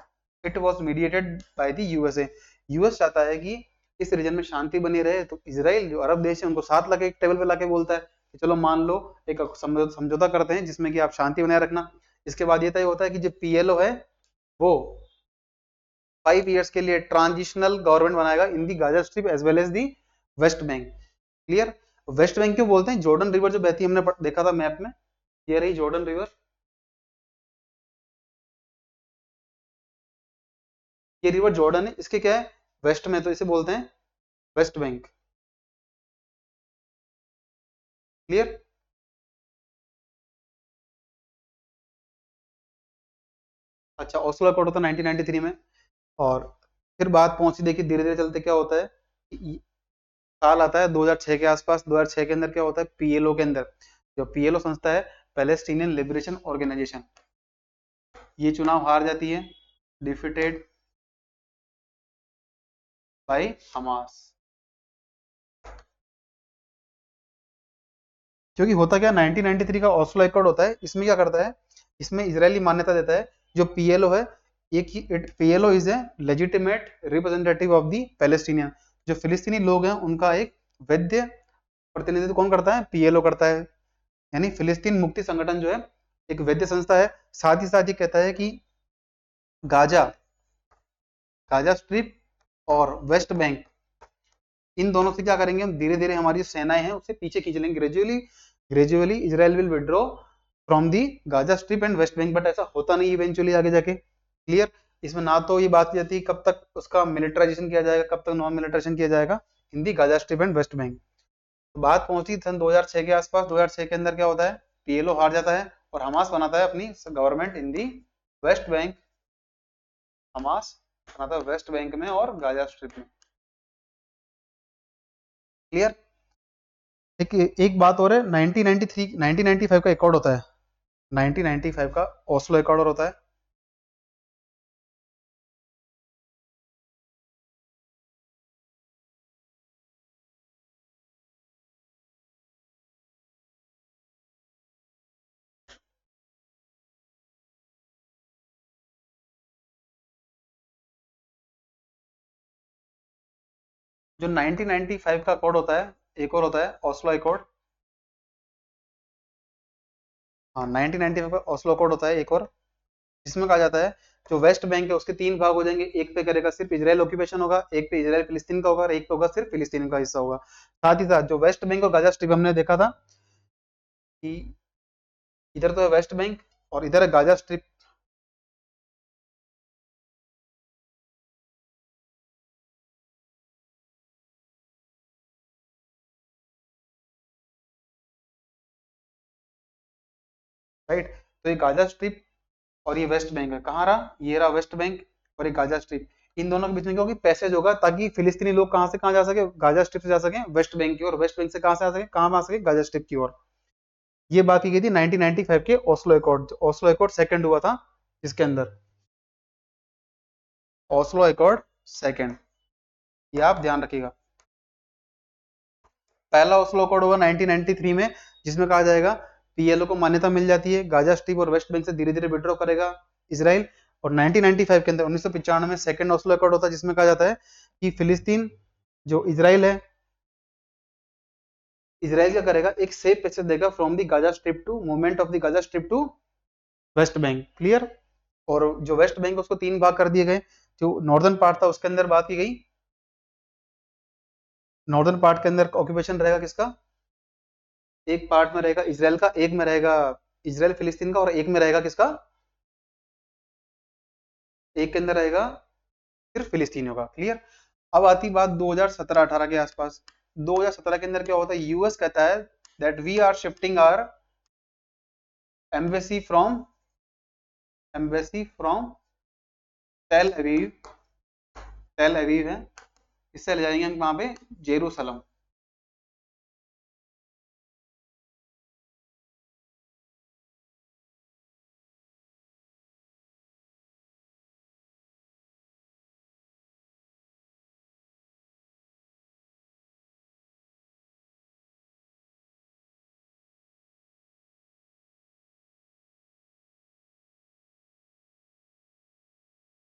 it was mediated by the USA. US चाहता है कि इस रीजन में शांति बनी रहे, तो इसराइल जो अरब देश है उनको साथ लाके एक टेबल पे लाके बोलता है कि चलो मान लो एक समझौता करते हैं जिसमें कि आप शांति बनाए रखना। इसके बाद ये तय होता है कि जो पीएलओ है वो 5 इयर्स के लिए ट्रांजिशनल गवर्नमेंट बनाएगा in the Gaza strip as well as the West Bank. Clear. West Bank क्यों बोलते हैं? जॉर्डन रिवर जो बहती है, हमने देखा था मैप में, ये रही जॉर्डन रिवर, ये रिवर जॉर्डन है, इसके क्या है वेस्ट में, तो इसे बोलते हैं वेस्ट बैंक। क्लियर। अच्छा, ओस्लो अकॉर्ड होता है 1993 में। और फिर बात पहुंची, देखिए धीरे धीरे चलते क्या होता है, साल आता है 2006 के आसपास। 2006 के अंदर क्या होता है, पीएलओ के अंदर, जो पीएलओ संस्था है, पैलेस्टीनियन लिबरेशन ऑर्गेनाइजेशन, ये चुनाव हार जाती है, डिफीटेड बाय हमास। क्योंकि होता क्या, 1993 का ओस्लो अकॉर्ड होता है, इसमें क्या करता है, इसमें इजरायली मान्यता देता है, जो पीएलओ है, एक ही PLO is a legitimate representative of the Palestinian, जो फिलिस्तीनी लोग हैं उनका एक वैध प्रतिनिधित्व कौन करता है, पीएलओ करता है। यानी फिलिस्तीन मुक्ति संगठन जो है एक वैध संस्था है। साथ ही साथ ये कहता है कि गाजा, गाजा स्ट्रिप और वेस्ट बैंक, इन दोनों से क्या करेंगे हम, धीरे धीरे हमारी जो सेनाएं हैं उससे पीछे खींच लेंगे, gradually gradually Israel will withdraw from the Gaza strip and West bank, but ऐसा होता नहीं इवेंचुअली आगे जाके। क्लियर। इसमें ना तो ये बात की जाती है कब तक उसका मिलिटराइजेशन किया जाएगा, कब तक नॉन मिलिटराइजेशन किया जाएगा in the Gaza strip and West Bank. तो बात पहुंची सन 2006 के आसपास। 2006 के अंदर क्या होता है, पीएलओ हार जाता है और हमास बनाता है अपनी government in the West bank. Hamas बनाता है वेस्ट बैंक में और गाजा स्ट्रिप में। क्लियर। एक बात और है, 1993 1995 का अकॉर्ड होता है, 1995 का ओस्लो अकॉर्ड होता है। जो 1995 का अकॉर्ड होता है, एक और होता है ओस्लो अकॉर्ड। हाँ, 1995 का ओस्लो अकॉर्ड होता है एक और, जिसमें कहा जाता है जो वेस्ट बैंक है उसके तीन भाग हो जाएंगे, एक पे करेगा सिर्फ इजराइल ऑक्यूपेशन होगा, एक पे इजराइल फिलिस्तीन का होगा और एक पे होगा सिर्फ फिलिस्तीन का हिस्सा होगा। साथ ही साथ जो वेस्ट बैंक और गाजा स्ट्रिप हमने देखा था कि इधर तो है वेस्ट बैंक और इधर है गाजा स्ट्रिप। राइट। तो ये गाजा स्ट्रिप और ये वेस्ट बैंक है, कहाँ रहा, ये रहा वेस्ट बैंक और ये गाजा स्ट्रिप। इन दोनों के बीच में क्या होगी, पैसेज होगा, ताकि फिलिस्तीनी लोग कहाँ से कहाँ जा सके, गाजा स्ट्रिप से जा सके वेस्ट बैंक की ओर, वेस्ट बैंक से कहाँ से आ सके, कहाँ आ सके, गाजा स्ट्रिप की ओर। ये बात की गई थी 1995 के Oslo accord. Oslo accord second हुआ था इसके अंदर, ओस्लो अकॉर्ड सेकंड, ये आप ध्यान रखिएगा। पहला ओस्लो अकॉर्ड होगा 1993 में, जिसमें कहा जाएगा पीएलओ को मान्यता मिल जाती है, गाजा स्ट्रिप और वेस्ट बैंक से धीरे धीरे विड्रॉ करेगा इसराइल। और 1995 के अंदर 1995 में सेकंड ओस्लो अकॉर्ड होता है, जिसमें कहा जाता है कि फिलिस्तीन जो इसराइल है, इसराइल क्या करेगा, एक सेफ पैसेज देगा from the Gaza strip to movement of the Gaza strip to West Bank. Clear. और जो वेस्ट बैंक उसको तीन भाग कर दिए गए, जो नॉर्दर्न पार्ट था उसके अंदर बात की गई, नॉर्दर्न पार्ट के अंदर ऑक्यूपेशन रहेगा किसका, एक पार्ट में रहेगा इसराइल का, एक में रहेगा इसराइल फिलिस्तीन का और एक में रहेगा किसका, एक के अंदर रहेगा सिर्फ फिलिस्तीनियों का। क्लियर। अब आती बात 2017-18 के आसपास। 2017 के अंदर क्या होता है, यूएस कहता है that we are shifting our embassy from Tel Aviv, Tel Aviv है, इससे ले जाएंगे हम वहां पे जेरूसलम।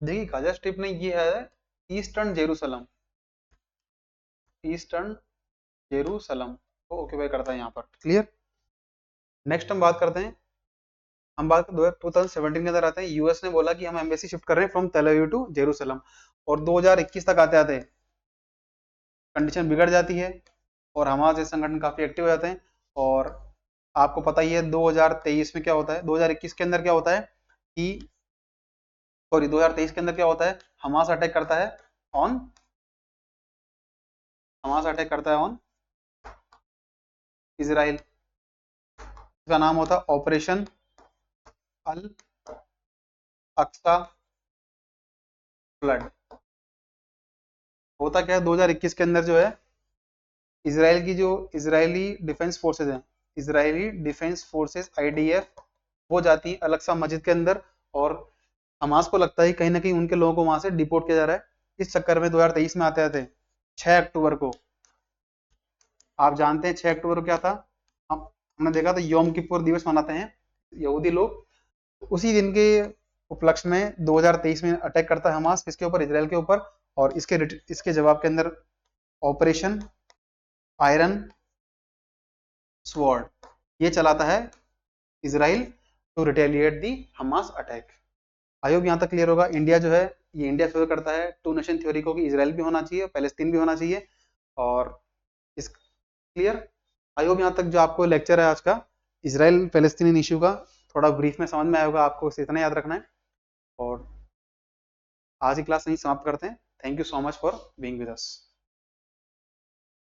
देखिए गाजा स्ट्रिप में ये है ईस्टर्न जेरूसलम, ईस्टर्न जेरूसलम को ऑक्यूपाई करता है यहाँ पर। क्लियर। नेक्स्ट हम बात करते हैं, हम बात 2017 के अंदर आते हैं, यूएस ने बोला कि हम एम्बेसी शिफ्ट कर रहे हैं फ्रॉम तेल अवीव टू जेरूसलम। और 2021 तक आते आते कंडीशन बिगड़ जाती है और हमास जैसे संगठन काफी एक्टिव हो जाते हैं। और आपको पता ही है 2023 में क्या होता है, 2021 के अंदर क्या होता है कि सॉरी 2023 के अंदर क्या होता है, हमास अटैक करता है ऑन इजराइल। इसका नाम होता है ऑपरेशन अल अक्सा फ्लड। होता क्या है 2021 के अंदर जो है इसराइल की जो इजरायली डिफेंस फोर्सेज हैं, इजरायली डिफेंस फोर्सेज आईडीएफ, वो जाती है अल-अक्सा मस्जिद के अंदर और हमास को लगता है कहीं ना कहीं उनके लोगों को वहां से डिपोर्ट किया जा रहा है। इस चक्कर में 2023 में आते आते 6 अक्टूबर को, आप जानते हैं 6 अक्टूबर को क्या था, हमने देखा था योम किप्पुर दिवस मनाते हैं यहूदी लोग। उसी दिन के उपलक्ष्य में 2023 में अटैक करता है हमास किसके ऊपर, इसराइल के ऊपर। और इसके जवाब के अंदर ऑपरेशन आयरन स्वॉर्ड ये चलाता है Israel to retaliate the Hamas attack. I hope यहाँ तक क्लियर होगा। इंडिया जो है ये इंडिया फेवर करता है टू नेशन थ्योरी को कि इसराइल भी होना चाहिए, पैलेस्तीन भी होना चाहिए। और इस क्लियर, आई होप यहाँ तक जो आपको लेक्चर है आज का इसराइल पैलेस्तीन इश्यू का थोड़ा ब्रीफ में समझ में आया होगा, आपको इसे इतना याद रखना है। और आज की क्लास यहीं समाप्त करते हैं। Thank you so much for being with us.